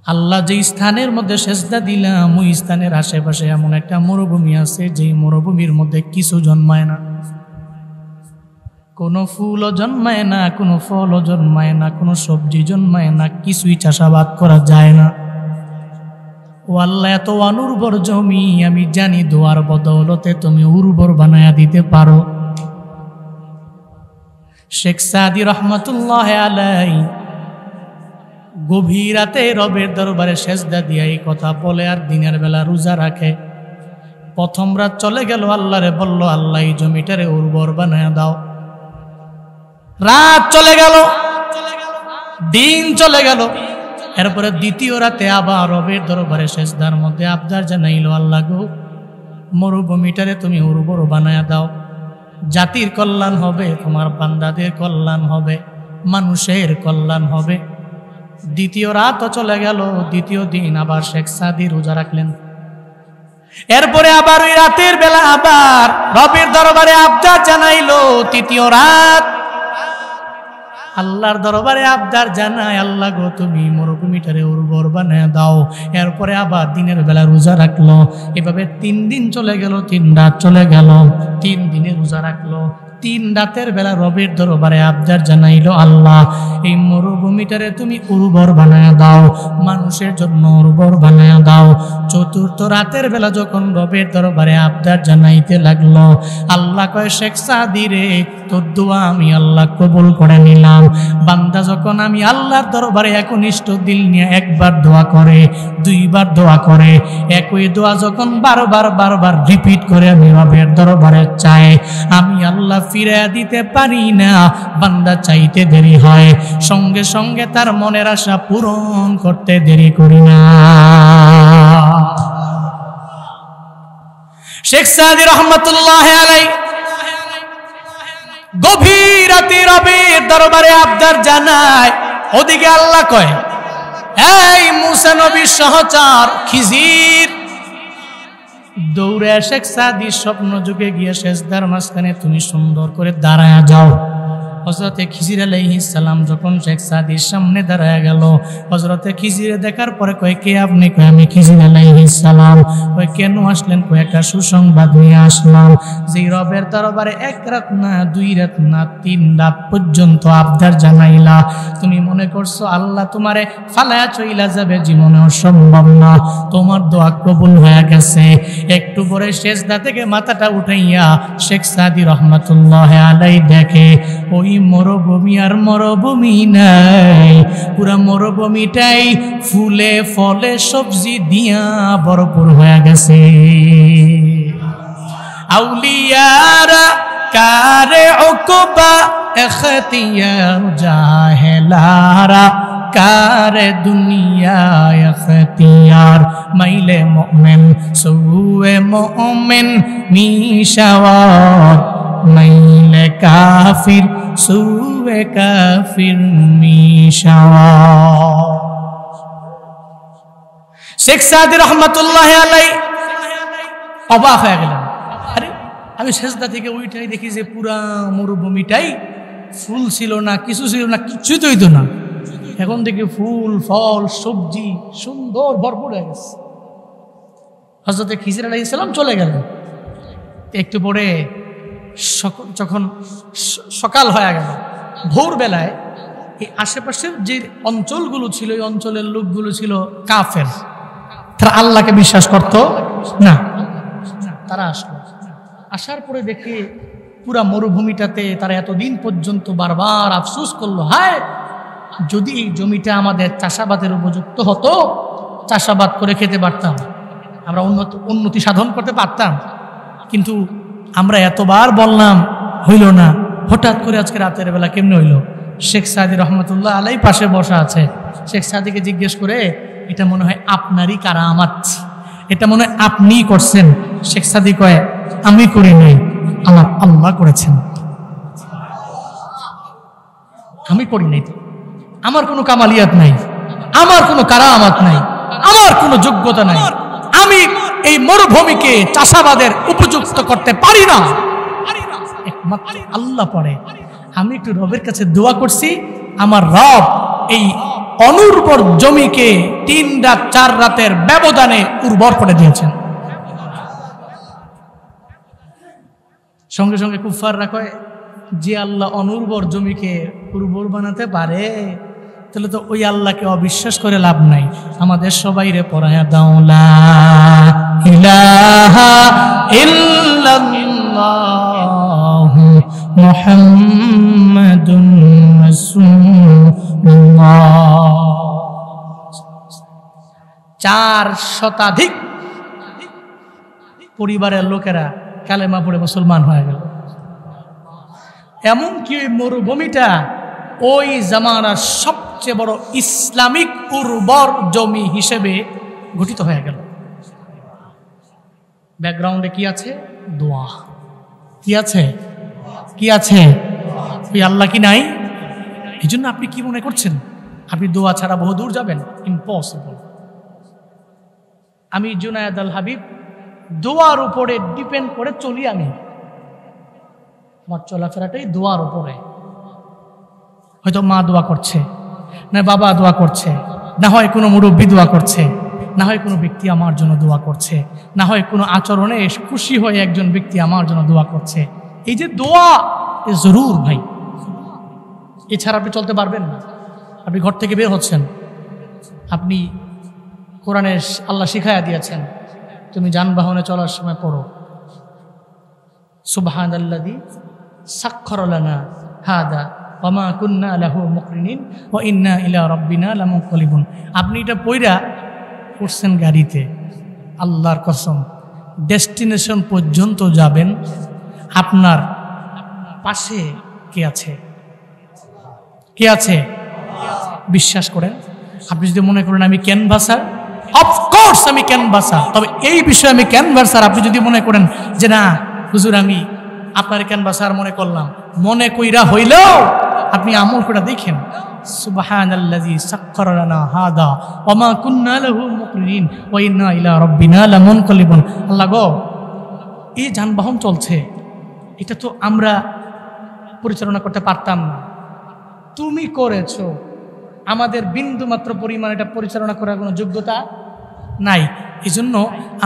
আল্লাহ যে স্থানের মধ্যে সেজদা দিলাম ওই স্থানের আশেপাশে এমন একটা মরুভূমি আছে, যেই মরুভূমির মধ্যে কিছু জন্মায় না, কোনো ফুলও জন্মায় না, কোনো ফলও জন্মায় না, কোনো সবজি জন্মায় না, কিছুই চাষাবাদ করা যায় না। ও আল্লাহ, এত অনুর্বর জমি, আমি জানি দোয়ার বদৌলতে তুমি উর্বর বানায়া দিতে পারো। শেখ সাদি রহমতুল্লাহ আলাই গভীর রাতে রবের দরবারে সেজদা দিয়া এই কথা বলে, আর দিনের বেলা রোজা রাখে। প্রথম রাত চলে গেল, আল্লাহরে বলল, আল্লাহ এই জমিটারে উর্বর বানায়া দাও। রাত চলে গেল, দিন চলে গেল, এরপরে দ্বিতীয় রাতে আবার রবের দরবারে সেজদার মধ্যে আবদার জানাইল, আল্লাহ গো মরুভূমিটারে তুমি উর্বর বানায়া দাও, জাতির কল্যাণ হবে, তোমার বান্দাদের কল্যাণ হবে, মানুষের কল্যাণ হবে। দ্বিতীয় রাতও চলে গেল, দ্বিতীয় দিন আবার শেখ সাদি রোজা রাখলেন। এরপরে আবার ওই রাতের বেলা আবার রবের দরবারে আবদার জানাইলো। তৃতীয় রাত আল্লাহর দরবারে আবদার জানায়, আল্লাহ গো তুমি মরুভূমিটারে উর্বর বানায় দাও। এরপরে আবার দিনের বেলা রোজা রাখলো। এভাবে 3 দিন চলে গেল, 3 রাত চলে গেল, 3 দিনে রোজা রাখলো। 3 রাতের বেলা রবের দরবারে আবদার জানাইলো, আল্লাহ এই মরুভূমিটারে তুমি উর্বর বানায় দাও, মানুষের জন্য উর্বর বানায় দাও। 4র্থ রাতের বেলা যখন রবের দরবারে আবদার জানাইতে লাগলো, আল্লাহ কয়, শেখ সাদি রে, তোর দোয়া আমি আল্লাহ কবুল করে নিলাম। বান্দা যখন আমি আল্লাহর দরবারে একনিষ্ঠ দিল নিয়ে একবার দোয়া করে, 2বার দোয়া করে, একই দোয়া যখন বারবার রিপিট করে আমি রবের দরবারে চাই, আমি আল্লাহ ফিরে দিতে পারি না। বান্দা চাইতে দেরি হয়, সঙ্গে সঙ্গে তার মনের আশা পূরণ করতে দেরি করি না। শেখ সাদি রহমতুল্লাহ আলাইহি গভীর রাতে রবের দরবারে আবদার জানায়। ওদিকে আল্লাহ কয়, এই মুসা নবীর সহচর খিজির দৌড়ে শেখ সাদির স্বপ্ন যুগে গিয়ে সেজদার মাঝখানে তুমি সুন্দর করে দাঁড়ায় যাও। হযরতে খিজির আলাইহিস সালাম যখন শেখ সাদির সামনে দাঁড়ায় গেল, হযরতে খিজিরে দেখার পরে কয়, কে আপনি? কয়, আমি খিজির আলাইহিস সালাম। কয়, কেন আসলেন? কয়, একটা সুসংবাদ নিয়ে আসলাম, যে রবের দরবারে 1 রাত না 2 রাত না 3 রাত পর্যন্ত আবদার জানাইলা, তুমি মনে করছো আল্লাহ তোমারে ফালায়া চইলা যাবে, জীবনেও সম্ভব না। তোমার দোয়া কবুল হয়ে গেছে। একটু পরে সেজদা থেকে মাথাটা উঠাইয়া শেখ সাদি রহমাতুল্লাহ আলাইহি দেখে ওই মরুভূমি আর মরুভূমি নাই, পুরা মরুভূমিটাই ফুলে ফলে সবজি দিয়া ভরপুর হয়ে গেছে। আউলিয়ারা কারে উকবা ইখতিয়ার জাহেলারা কারে দুনিয়া ইখতিয়ার, মাইলে মুমিন সুয়ে মুমিন মিশাওয়াত, মাইলে কাফির সুয়ে কাফির মিশাওয়াত। শেখ সাদি রহমতুল্লাহ আলাইহি অবাক হয়ে গেলেন। আরে আমি সেজদা থেকে উঠেই দেখি যে পুরা মরুভূমিটাই ফুল ছিল না, কিছু ছিল না, কিছুই তো হইতো না। এখন দেখি ফুল ফল সবজি সুন্দর ভরপুর হয়ে গেছে। হযরতে খিজির আলাইহিস সালাম চলে গেলেন। একটু পরে যখন সকাল হয়ে গেল, ভোরবেলায় এই আশেপাশের যে অঞ্চলগুলো ছিল, এই অঞ্চলের লোকগুলো ছিল কাফের, তারা আল্লাহকে বিশ্বাস করত না। তারা আসলো, আসার পরে দেখে পুরা মরুভূমিটাতে তারা এতদিন পর্যন্ত বারবার আফসোস করলো, হায় যদি এই জমিটা আমাদের চাষাবাদের উপযুক্ত হতো, চাষাবাদ করে খেতে পারতাম, আমরা উন্নতি সাধন করতে পারতাম। কিন্তু আমরা এতবার বললাম, হইল না। হঠাৎ করে আজকে রাতের বেলা কেমনে হইল? শেখ সাদি রহমতুল্লাহ আলাইহি পাশে বসা আছে। শেখ সাদিকে জিজ্ঞেস করে, এটা মনে হয় আপনারই কারামাত, এটা মনে হয় আপনিই করছেন। শেখ সাদি কয়, আমি করি নাই, আমার আল্লাহ করেছেন। আমি করি নাই, আমার কোনো কামালিয়াত নাই, আমার কোনো কারামাত নাই, আমার কোনো যোগ্যতা নাই, আমি এই মরুভূমিকে চাষাবাদের উপযুক্ত করতে পারি না, একমাত্র আল্লাহ পারে। আমি একটু রবের কাছে দোয়া করছি, আমার রব এই অনুর্বর জমিকে 3 রাত 4 রাতের ব্যবধানে উর্বর করে দিয়েছেন। সঙ্গে সঙ্গে কুফাররা কয়, যে আল্লাহ অনুর্বর জমিকে উর্বর বানাতে পারে, তাহলে তো ওই আল্লাহকে অবিশ্বাস করে লাভ নাই। আমাদের সবাইরে পড়ায়া দাও, লা ইলাহা ইল্লাল্লাহু মুহাম্মাদুর রাসূলুল্লাহ। 4 শতাধিক পরিবারের লোকেরা কালেমা পড়ে মুসলমান হয়ে গেল। এমনকি ওই মরুভূমিটা ওই জামানার সবচেয়ে বড় ইসলামিক উর্বর জমি হিসেবে গঠিত হয়ে গেল। ব্যাকগ্রাউন্ডে কি আছে? দোয়া। কি আছে? কি আছে? ওই আল্লাহ কি নাই? এই জন্য আপনি কি মনে করছেন আপনি দোয়া ছাড়া বহু দূর যাবেন? ইম্পসিবল। আমি জুনায়েদ আল হাবিব দোয়ার উপরে ডিপেন্ড করে চলি আমি। আমার চলাফেরাটাই দোয়ার উপরে। হয়তো মা দোয়া করছে, না বাবা দোয়া করছে, না হয় কোনো মুরব্বী দোয়া করছে, না হয় কোনো ব্যক্তি আমার জন্য দোয়া করছে, না হয় কোনো আচরণে খুশি হয়ে একজন ব্যক্তি আমার জন্য দোয়া করছে। এই যে দোয়া এ জরুর ভাই, এছাড়া আপনি চলতে পারবেন না। আপনি ঘর থেকে বের হচ্ছেন, আপনি কোরআনের আল্লাহ শিখায়া দিয়েছেন, তুমি যানবাহনে চলার সময় পড়ো সুবহানাল্লাযী সাখখারা লানা হাদা ওয়া মা কুন্না লাহু মুকরিনিন ওয়া ইন্না ইলা রাব্বিনা লামুনকালিবুন। আপনি এটা পড়া উঠছেন গাড়িতে, আল্লাহর কসম ডেস্টিনেশন পর্যন্ত যাবেন, আপনার পাশে কে আছে? কে আছে? বিশ্বাস করেন। আপনি যদি মনে করেন আমি ক্যানভাসার, অফকোর্স আমি ক্যানভাসার, তবে এই বিষয়ে আমি ক্যানভাসার। আপনি যদি মনে করেন যে না হুজুর আমি আপনার ক্যানভাসার মনে করলাম, মনে কইরা হইলেও আপনি আমল করে দেখেন সুবহানাল্লাযী সাখখারা লানা হাদা ওয়া মা কুন্না লাহু মুকরিনিন ওয়া ইন্না ইলা রাব্বিনা লামুনকালিবুন। আল্লাহ গো, এই যানবাহন চলছে, এটা তো আমরা পরিচালনা করতে পারতাম না, তুমি করেছো। আমাদের বিন্দু মাত্র পরিমাণ এটা পরিচালনা করার কোনো যোগ্যতা নাই। এই জন্য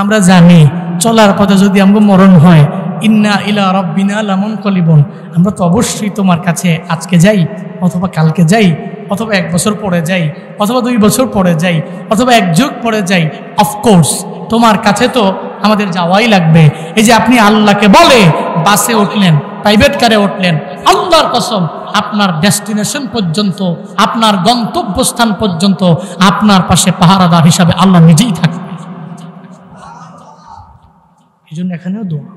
আমরা জানি চলার পথে যদি আমাকে মরণ হয়, ইন্না ইলা রাব্বিনা লামুনকালিবুন, আমরা তো অবশ্যই তোমার কাছে আজকে যাই, অথবা কালকে যাই, অথবা 1 বছর পরে যাই, অথবা 2 বছর পরে যাই, অথবা 1 যুগ পরে যাই। অফকোর্স তোমার কাছে তো আমাদের যাওয়াই লাগবে। এই যে আপনি আল্লাহকে বলে বাসে উঠলেন, প্রাইভেট কারে উঠলেন, আল্লাহর কসম আপনার ডেস্টিনেশন পর্যন্ত, আপনার গন্তব্যস্থান পর্যন্ত আপনার পাশে পাহারাদার হিসাবে আল্লাহ নিজেই থাকবে। এই জন্য এখানেও দোয়া,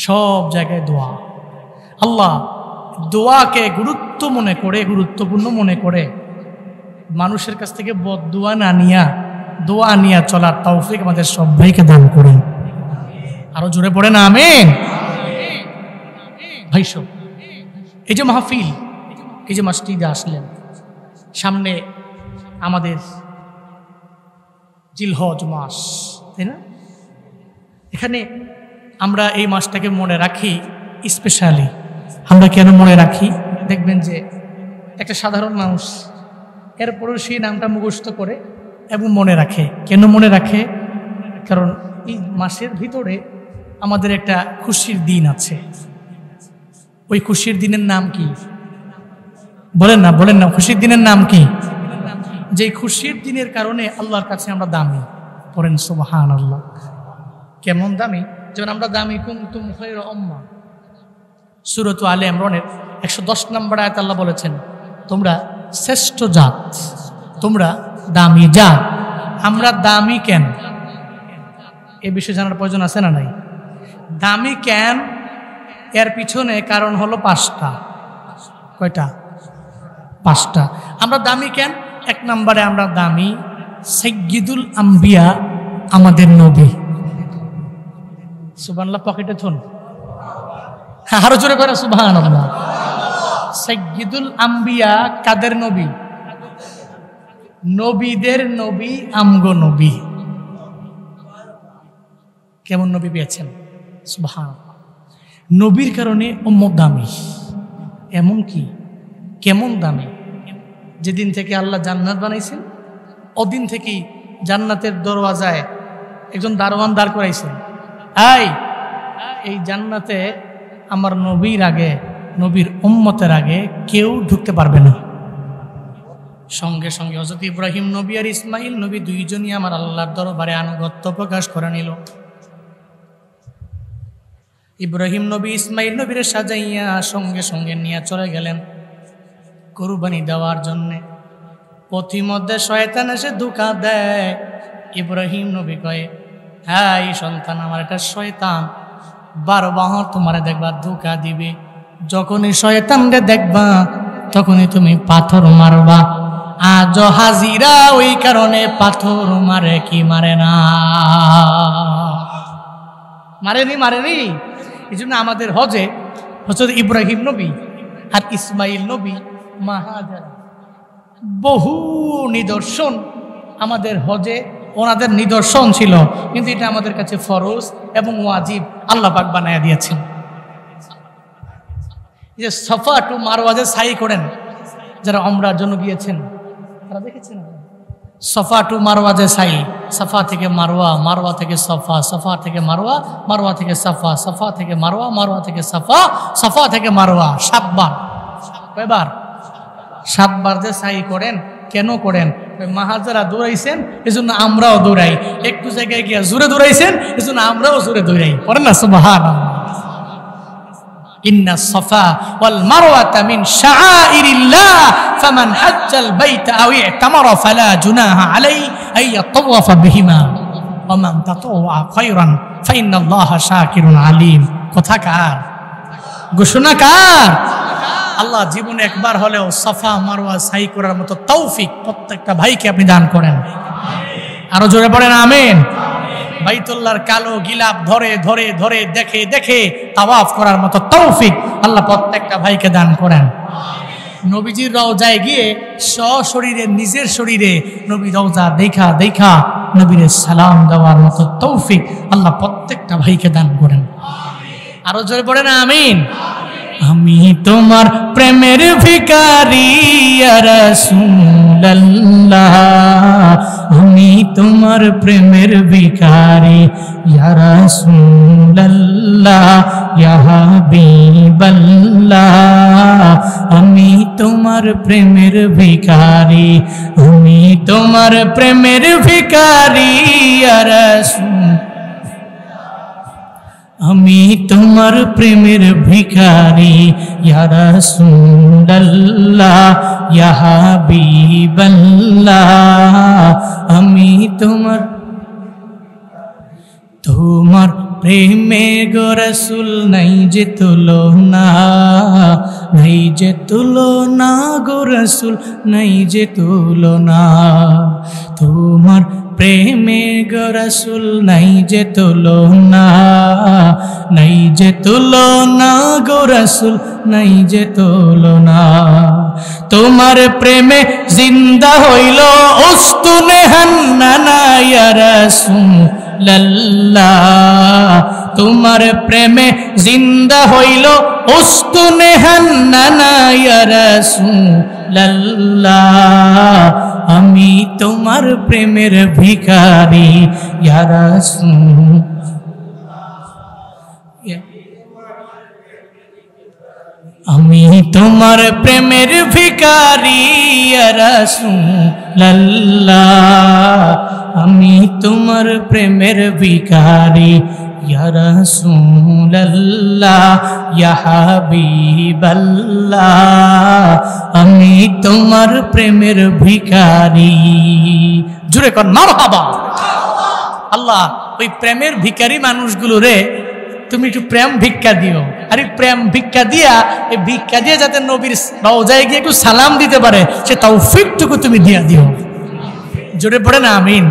সব জায়গায় দোয়া। আল্লাহ দোয়াকে গুরুত্বপূর্ণ মনে করে মানুষের কাছ থেকে বদদোয়া না নিয়া দোয়া নিয়া চলার তৌফিক আমাদের সবাইকে দান করুন। আরো জোরে পড়ে না আমিন। ভাই সব এই যে মাহফিল, এই যে মসজিদে আসলেন, সামনে আমাদের জিলহজ মাস, তাই না? এখানে আমরা এই মাসটাকে মনে রাখি স্পেশালি। আমরা কেন মনে রাখি? দেখবেন যে একটা সাধারণ মানুষ এরপরও সেই নামটা মুখস্থ করে এবং মনে রাখে। কেন মনে রাখে? কারণ এই মাসের ভিতরে আমাদের একটা খুশির দিন আছে। ওই খুশির দিনের নাম কি? বলেন না, খুশির দিনের নাম কি? যে খুশির দিনের কারণে আল্লাহর কাছে আমরা দামি। পড়েন সুবহানাল্লাহ। কেমন দামি? যেমন আমরা দামি কুনতুম খায়রা উম্মাহ, সূরা আলে ইমরানের 110 নম্বর আয়াত আল্লাহ বলেছেন তোমরা শ্রেষ্ঠ জাত, তোমরা দামি জাত। আমরা দামি কেন? এ বিষয়ে জানার প্রয়োজন আছে না নাই? দামি কেন? এর পিছনে কারণ হলো 5টা। কয়টা? 5টা। আমরা দামি কেন? 1 নম্বরে আমরা দামি সাইয়্যিদুল আম্বিয়া, আমাদের নবী। সুবহানাল্লাহ, পকেটে থুন, আরো জোরে করে সুবহানাল্লাহ। সাইয়্যিদুল আম্বিয়া কাদের নবী? নবীদের নবী, আমগো নবী। কেমন নবী পেয়েছেন? সুবহানাল্লাহ। নবীর কারণে উম্মত দামি। এমন কি? কেমন দামি? যেদিন থেকে আল্লাহ জান্নাত বানাইছেন ওদিন থেকেই জান্নাতের দরওয়াজায় একজন দারোয়ান দাঁড় করাইছেন, এই জান্নাতে আমার নবীর আগে, নবীর উম্মতের আগে কেউ ঢুকতে পারবে না। সঙ্গে সঙ্গে হযরত ইব্রাহিম নবী আর ইসমাইল নবী দুইজনই আমার আল্লাহর দরবারে আনুগত্য প্রকাশ করে নিল। ইব্রাহিম নবী ইসমাইল নবীরে সাজাইয়া সঙ্গে সঙ্গে নিয়ে চলে গেলেন কুরবানি দেওয়ার জন্যে। পথিমধ্যে শয়তান এসে ধোঁকা দেয়। ইব্রাহিম নবী কয়ে, হ্যাঁ সন্তান আমার এটা শয়তান, 12 বাহর তোমারে দেখবা ধোঁকা দিবে। যখনই শয়তানরে দেখবা তখনই তুমি পাথর মারবা। আজ হাজিরা ওই কারণে পাথর মারে কি মারে না? মারেনি। এই জন্য আমাদের হজে হযরত ইব্রাহিম নবী আর ইসমাইল নবী, মা হাজেরা, বহু নিদর্শন আমাদের হজে ওনাদের নিদর্শন ছিল, কিন্তু এটা আমাদের কাছে ফরজ এবং ওয়াজিব আল্লাহ পাক বানায়া দিয়েছেন। যে সফা টু মারওয়া যে সাই করেন, যারা উমরার জন্য গিয়েছেন তারা দেখেছেন সফা টু মারওয়া যে সাই, সফা থেকে মারওয়া, মারওয়া থেকে সফা, সফা থেকে মারওয়া, মারওয়া থেকে সফা, সফা থেকে মারওয়া, মারওয়া থেকে সফা, সফা থেকে মারওয়া 7 বার। কয়বার? 7 বার যে সাই করেন। কেন করেন? মাহাজারা দৌড়াইছেন এজন্য আমরাও দৌড়াই, একটু জায়গায় গিয়া জোরে দৌড়াইছেন এজন্য আমরাও জোরে দৌড়াই। পড়েন না সুবহানাল্লাহ। ইন্না সাফা ওয়াল মারওয়াতা মিন শাআইরিল্লাহ ফামান হাজ্জাল বাইতা আও ইতামারা ফালা জুনাহা আলাইহি আন ইয়াতাওয়াফা বিহিমা ওয়া মান তাতাওয়া খায়রান ফাইন্নাল্লাহা শাকিরুন আলিম। কথা কার? ঘোষণা কার? আল্লাহ জীবনে একবার হলেও সাফা মারওয়া সাই করার মতো তৌফিক প্রত্যেকটা ভাইকে আপনি দান করেন। আরো জোরে পড়েন আমিন। বাইতুল্লাহর কালো গিলাপ ধরে ধরে ধরে দেখে দেখে তাওয়াফ করার মতো তৌফিক আল্লাহ প্রত্যেকটা ভাইকে দান করেন। নবীজির রওজায় গিয়ে সশরীরে নিজের শরীরে নবী রওজা দেখা দেখা নবীর সালাম দেওয়ার মতো তৌফিক আল্লাহ প্রত্যেকটা ভাইকে দান করেন। আরো জোরে পড়েন আমিন। আমি তোমার প্রেমের ভিখারি ইয়া রাসূলুল্লাহ, আমি তোমার প্রেমের ভিখারি ইয়া রাসূলুল্লাহ, ইয়া হাবিবাল্লাহ, আমি তোমার প্রেমের ভিখারি, আমি তোমার প্রেমের ভিখারি ইয়া রাসূল, আমি তোমার প্রেমের ভিখারি ইয়া রাসূলুল্লাহ, ইয়া হাবিবাল্লাহ, আমি তোমার তোমার প্রেমে গো রাসূল নাই যে তুলনা, নাই যে তুলনা গো রাসূল নাই যে তুলনা, তোমার প্রেমে গো রাসূল নাই যে তুলনা, নাই যে তুলনা গো রাসূল নাই যে তুলনা, তোমার প্রেমে জিন্দা হইল উস্তুনে হান্নানা ইয়া রাসূলুল্লাহ, তোমার প্রেমে জিন্দা হইল উস্তুনে হান্নানা ইয়া রাসূলুল্লাহ, আমি তোমার প্রেমের ভিখারি ইয়া রাসূল, আমি তোমার প্রেমের ভিখারি ইয়া রাসূলুল্লাহ, আমি তোমার প্রেমের ভিখারি ইয়া রাসূলুল্লাহ, ইয়া হাবিবাল্লাহ, আমি তোমার প্রেমের ভিখারি। জুড়ে কর মারহাবা। আল্লাহ ওই প্রেমের ভিখারি মানুষগুলো রে তুমি একটু প্রেম ভিক্ষা দিও, আর এই প্রেম ভিক্ষা দিয়া এই ভিক্ষা দিয়ে যাতে নবীর রওজায় গিয়ে একটু সালাম দিতে পারে সে তৌফিকটুকু তুমি দিয়া দিও। জোরে পড়ে না আমিন।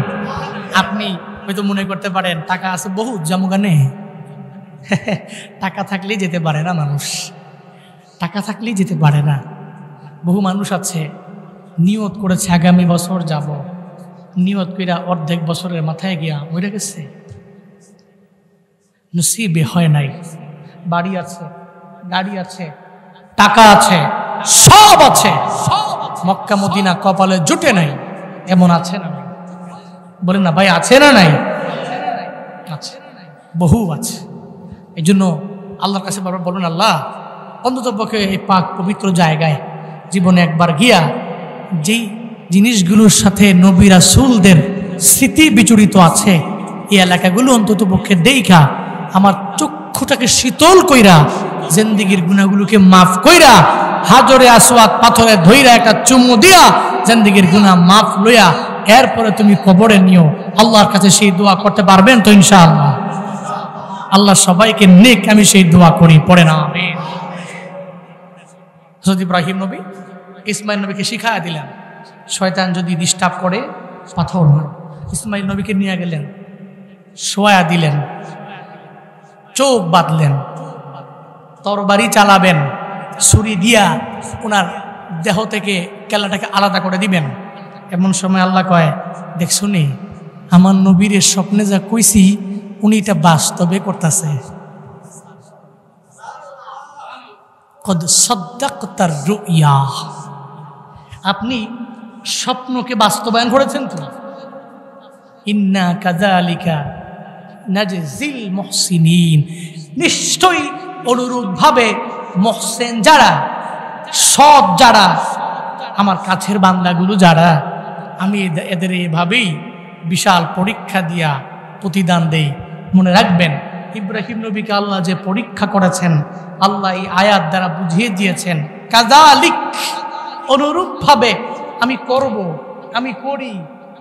আপনি হয়তো মনে করতে পারেন টাকা আছে বহুত জামুগানে, টাকা থাকলেই যেতে পারে না মানুষ, টাকা থাকলেই যেতে পারে না। বহু মানুষ আছে নিয়ত করেছে আগামী বছর যাব, নিয়ত কইরা অর্ধেক বছরের মাথায় গিয়া মরে গেছে, নসিবে হয় নাই। বাড়ি আছে, গাড়ি আছে, টাকা আছে, সব আছে, মক্কা মদিনা কপালে জুটে নাই, এমন আছে না? বলেন না ভাই, আছে না নাই? আছে, বহু আছে। এই জন্য আল্লাহর কাছে বারবার বলুন, আল্লাহ অন্তত পক্ষে এই পাক পবিত্র জায়গায় জীবনে একবার গিয়া যেই জিনিসগুলোর সাথে নবী রাসূলদের স্মৃতি বিচরিত আছে এই এলাকাগুলো অন্তত পক্ষে দেখা আমার চক্ষুটাকে শীতল কইরা জিন্দেগির গুনাহগুলোকে মাফ কইরা হাজরে আসওয়াদ পাথরে ধইরা একটা চুমু দিয়া জিন্দেগির গুনাহ মাফ লইয়া এরপরে তুমি কবরে নিও। আল্লাহর কাছে সেই দোয়া করতে পারবেন তো ইনশাআল্লাহ? আল্লাহ সবাইকে নেক আমি সেই দোয়া করি, পড়ে না আমিন। হযরত ইব্রাহিম নবী ইসমাইল নবীকে শিখায়া দিলেন, শয়তান যদি ডিস্টার্ব করে পাথর মারো। ইসমাইল নবীকে নিয়ে গেলেন, শোয়া দিলেন, চোখ বাঁধলেন, তরবারি চালাবেন, ছুরি দিয়া ওনার দেহ থেকে কেলাটাকে আলাদা করে দিবেন। এমন সময় আল্লাহ কয়, দেখছো নি আমার নবীর স্বপ্নে যা কইছি উনি এটা বাস্তবে করতেছে। কদ সাদ্দাকতার রুইয়া, আপনি স্বপ্নকে বাস্তবায়ন করেছেন তো। ইন্না কাযালিকা নাজজিল মুহসিনিন, নিশ্চয়ই অনুরূপভাবে মুহসিন যারা, সৎ যারা, আমার কাছের বান্দাগুলো যারা, আমি এদের এভাবেই বিশাল পরীক্ষা দিয়া প্রতিদান দেই। মনে রাখবেন, ইব্রাহিম নবীকে আল্লাহ যে পরীক্ষা করেছেন, আল্লাহ এই আয়াত দ্বারা বুঝিয়ে দিয়েছেন কাযালিক, অনুরূপভাবে আমি করব, আমি করি।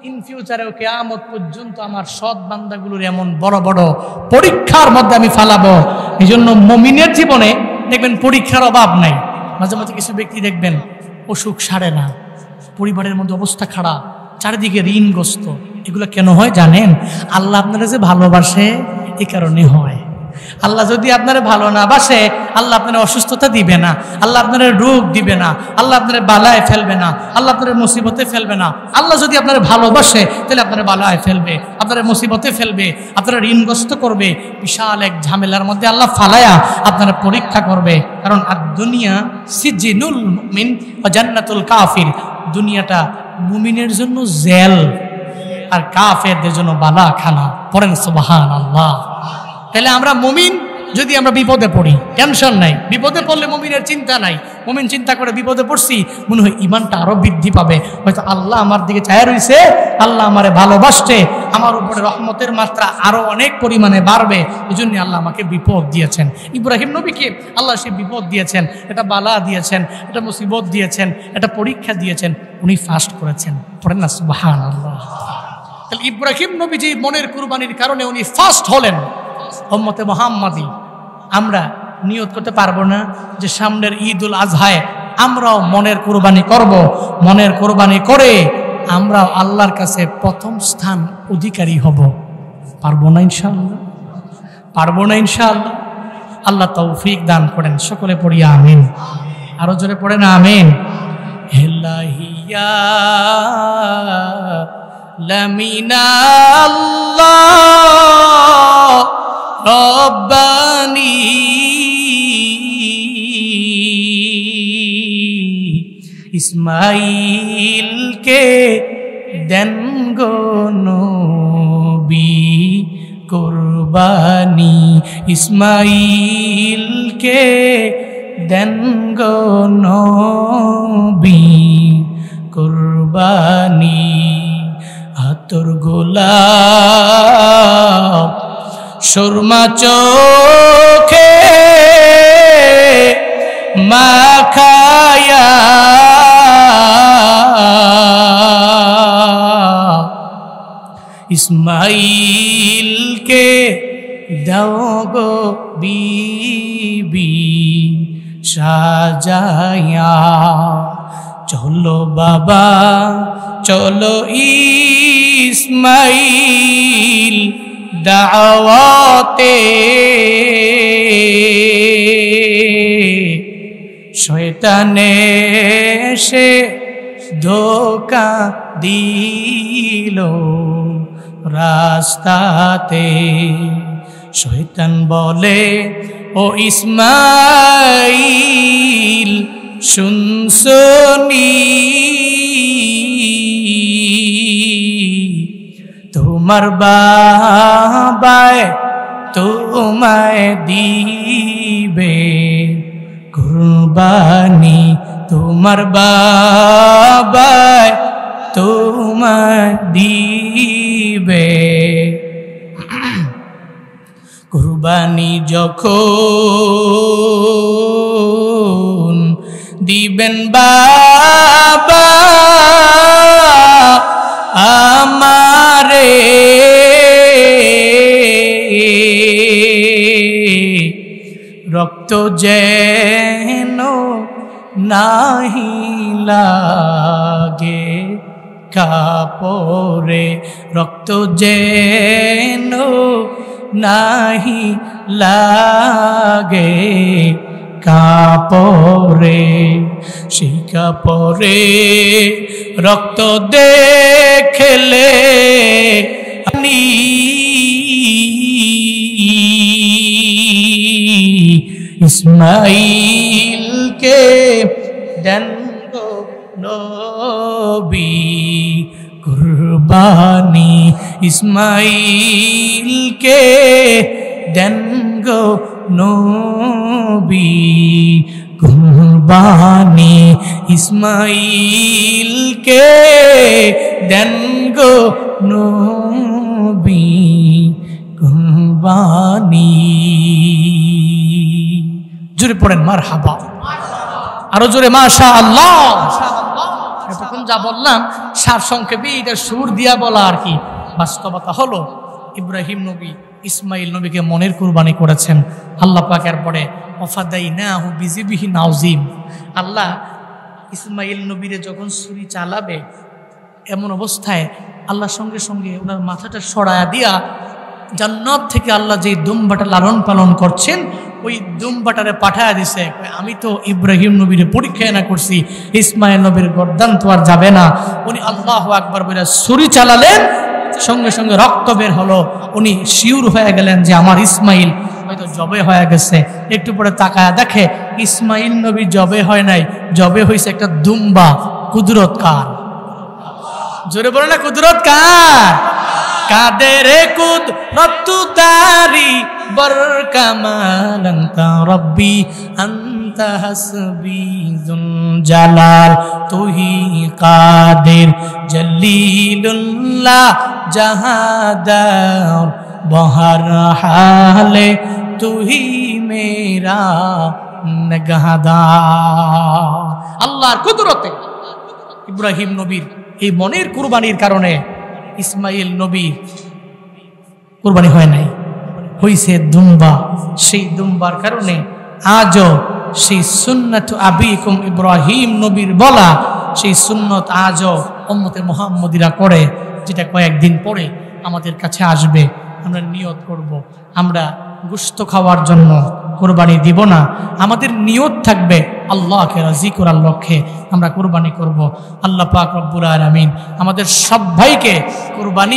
ইন ফিউচারেও কিয়ামত পর্যন্ত আমার সৎ বান্দাগুলোর এমন বড় বড় পরীক্ষার মধ্যে আমি ফালাবো। এই জন্য মুমিনের জীবনে দেখবেন পরীক্ষার অভাব নাই। মাঝে মাঝে কিছু ব্যক্তি দেখবেন অসুখ সারে না, পরিবারের মধ্যে অবস্থা খারাপ, চারিদিকে ঋণগ্রস্ত। এগুলো কেন হয় জানেন? আল্লাহ আপনারা যে ভালোবাসে এই কারণে হয়। আল্লাহ যদি আপনারা ভালো না বাসে, আল্লাহ আপনার অসুস্থতা দিবে না, আল্লাহ আপনার রোগ দিবে না, আল্লাহ আপনার বালায় ফেলবে না, আল্লাহ আপনার মুসিবতে ফেলবে না। আল্লাহ যদি আপনার ভালোবাসে তাহলে আপনার বালায় ফেলবে, আপনার মুসিবতে ফেলবে, আপনারা ঋণগ্রস্ত করবে, বিশাল এক ঝামেলার মধ্যে আল্লাহ ফালায়া আপনারা পরীক্ষা করবে। কারণ আর দুনিয়া সিজিনুল মুমিন ওয়া জান্নাতুল কাফির, দুনিয়াটা মুমিনের জন্য জেল আর কাফেরদের জন্য বালাখানা। পড়েন সুবহানাল্লাহ। তাহলে আমরা মুমিন, যদি আমরা বিপদে পড়ি টেনশন নাই, বিপদে পড়লে মুমিনের চিন্তা নাই। মুমিন চিন্তা করে বিপদে পড়ছি, মনে হয় ইমানটা আরো বৃদ্ধি পাবে, হয়তো আল্লাহ আমার দিকে চায় রয়েছে, আল্লাহ আমারে ভালোবাসছে, আমার উপরে রহমতের মাত্রা আরো অনেক পরিমাণে বাড়বে, এই জন্য আল্লাহ আমাকে বিপদ দিয়েছেন। ইব্রাহিম নবীকে আল্লাহ সে বিপদ দিয়েছেন, এটা বালা দিয়েছেন, এটা মুসিবত দিয়েছেন, এটা পরীক্ষা দিয়েছেন, উনি ফাস্ট করেছেন। পড়েন না সুবহানাল্লাহ। তাহলে ইব্রাহিম নবী যে মনের কুরবানির কারণে উনি ফাস্ট হলেন। উম্মতে মুহাম্মাদি আমরা নিয়ত করতে পারবো না যে সামনের ঈদুল আজহায় আমরাও মনের কুরবানি করব, মনের কুরবানি করে আমরাও আল্লাহর কাছে প্রথম স্থান অধিকারী হব? পারবো না ইনশাআল্লাহ, পারবো না ইনশাআল্লাহ। আল্লাহ তৌফিক দান করেন। সকলে পড়ি আমিন। আরো জোরে পড়েন আমিন। হেলাহিয়া লামিনাল্লাহ রব্বানি ইসমাইলকে দেন গো নবী কুরবানি, ইসমাইলকে দেন গো নবী কুরবানি। হাতর গোলাপ সুরমা চোখে মাখায়া ইসমাইলকে দাও গো বিবি সাজায়া। চলো বাবা চলো ইসমাইল দাওয়াতে, শয়তানে সে ধোঁকা দিল রাস্তাতে। শয়তান বলে ও ইসমাইল শুনছনি, তোমার বাবায় তোমায় দিবে কুরবানি, তোমার বাবায় তোমায় দিবে কুরবানি। যখন দিবেন বাবা আমারে, রক্ত যেন নাহি লাগে কাপড়ে, রক্ত যেন নাহি লাগে কাপড়ে। সেই কাপড়ে রক্ত দেখলে জ্বালিলি ইসমাইলকে দেন গো নবী কুরবানি ইসমাইলকে দেন গো নবী কুরবানি ইসমাইলকে দেন গো নবী কুরবানি। জোরে পড়েন মারহাবা, আরো জোরে মাশাআল্লাহ। এতক্ষণ যা বললাম সারসংক্ষেপে এটা সুর দিয়া বলা আর কি। বাস্তবতা হলো ইব্রাহিম নবী ইসমাইল নবীকে মনের কুরবানি করেছেন। আল্লাহ পাক এরপরে ওয়াফাদাইনাহু বিযিবহিন আযীম, আল্লাহ ইসমাইল নবীরে যখন ছুরি চালাবে এমন অবস্থায় আল্লাহ সঙ্গে সঙ্গে ওনার মাথাটা সরায়া দিয়া জান্নাত থেকে আল্লাহ যে দুম্বাটা লালন পালন করছেন ওই দুম্বাটারে পাঠায়া দিছে। আমি তো ইব্রাহিম নবীর পরীক্ষা না করছি, ইসমাইল নবীর গর্দান তো আর যাবে না। উনি আল্লাহু আকবার বলে ছুরি চালালেন, সঙ্গে সঙ্গে রক্ত বের হলো। উনি শিউর হয়ে গেলেন যে আমার ইসমাইল হয়তো জবে হয়ে গেছে। একটু পরে তাকায়া দেখে ইসমাইল নবী জবে হয় নাই, জবে হয়েছে একটা দুম্বা। কুদরত কার? জোরে বলে না কুদরত কার? কাদের কুদরত তারি বর কামাল আনতা রব্বি আনতা হাসবি যুল জালাল তুহি কাদের জলিলুল্লাহ জাহাদার বহর হালে তুহি মেরা নগহদার। আল্লাহর কুদরতে ইব্রাহিম নবীর এই মনের কুরবানির কারণে ইসমাইল নবী কুরবানি হয় নাই, হইছে দুম্বা। সেই দুম্বার কারণে আজও সেই সুন্নাত আবিকুম ইব্রাহিম নবীর বলা সেই সুন্নত আজও উম্মতে মুহাম্মদীরা করে, যেটা কয়েকদিন পরে আমাদের কাছে আসবে। আমরা নিয়ত করব আমরা গোশত খাওয়ার জন্য কুরবানি দিব না, আমাদের নিয়ত থাকবে আল্লাহকে রাজি করার লক্ষ্যে আমরা কুরবানি করব। আল্লাহ পাক রব্বুল আলামিন আমাদের সবাইকে কুরবানি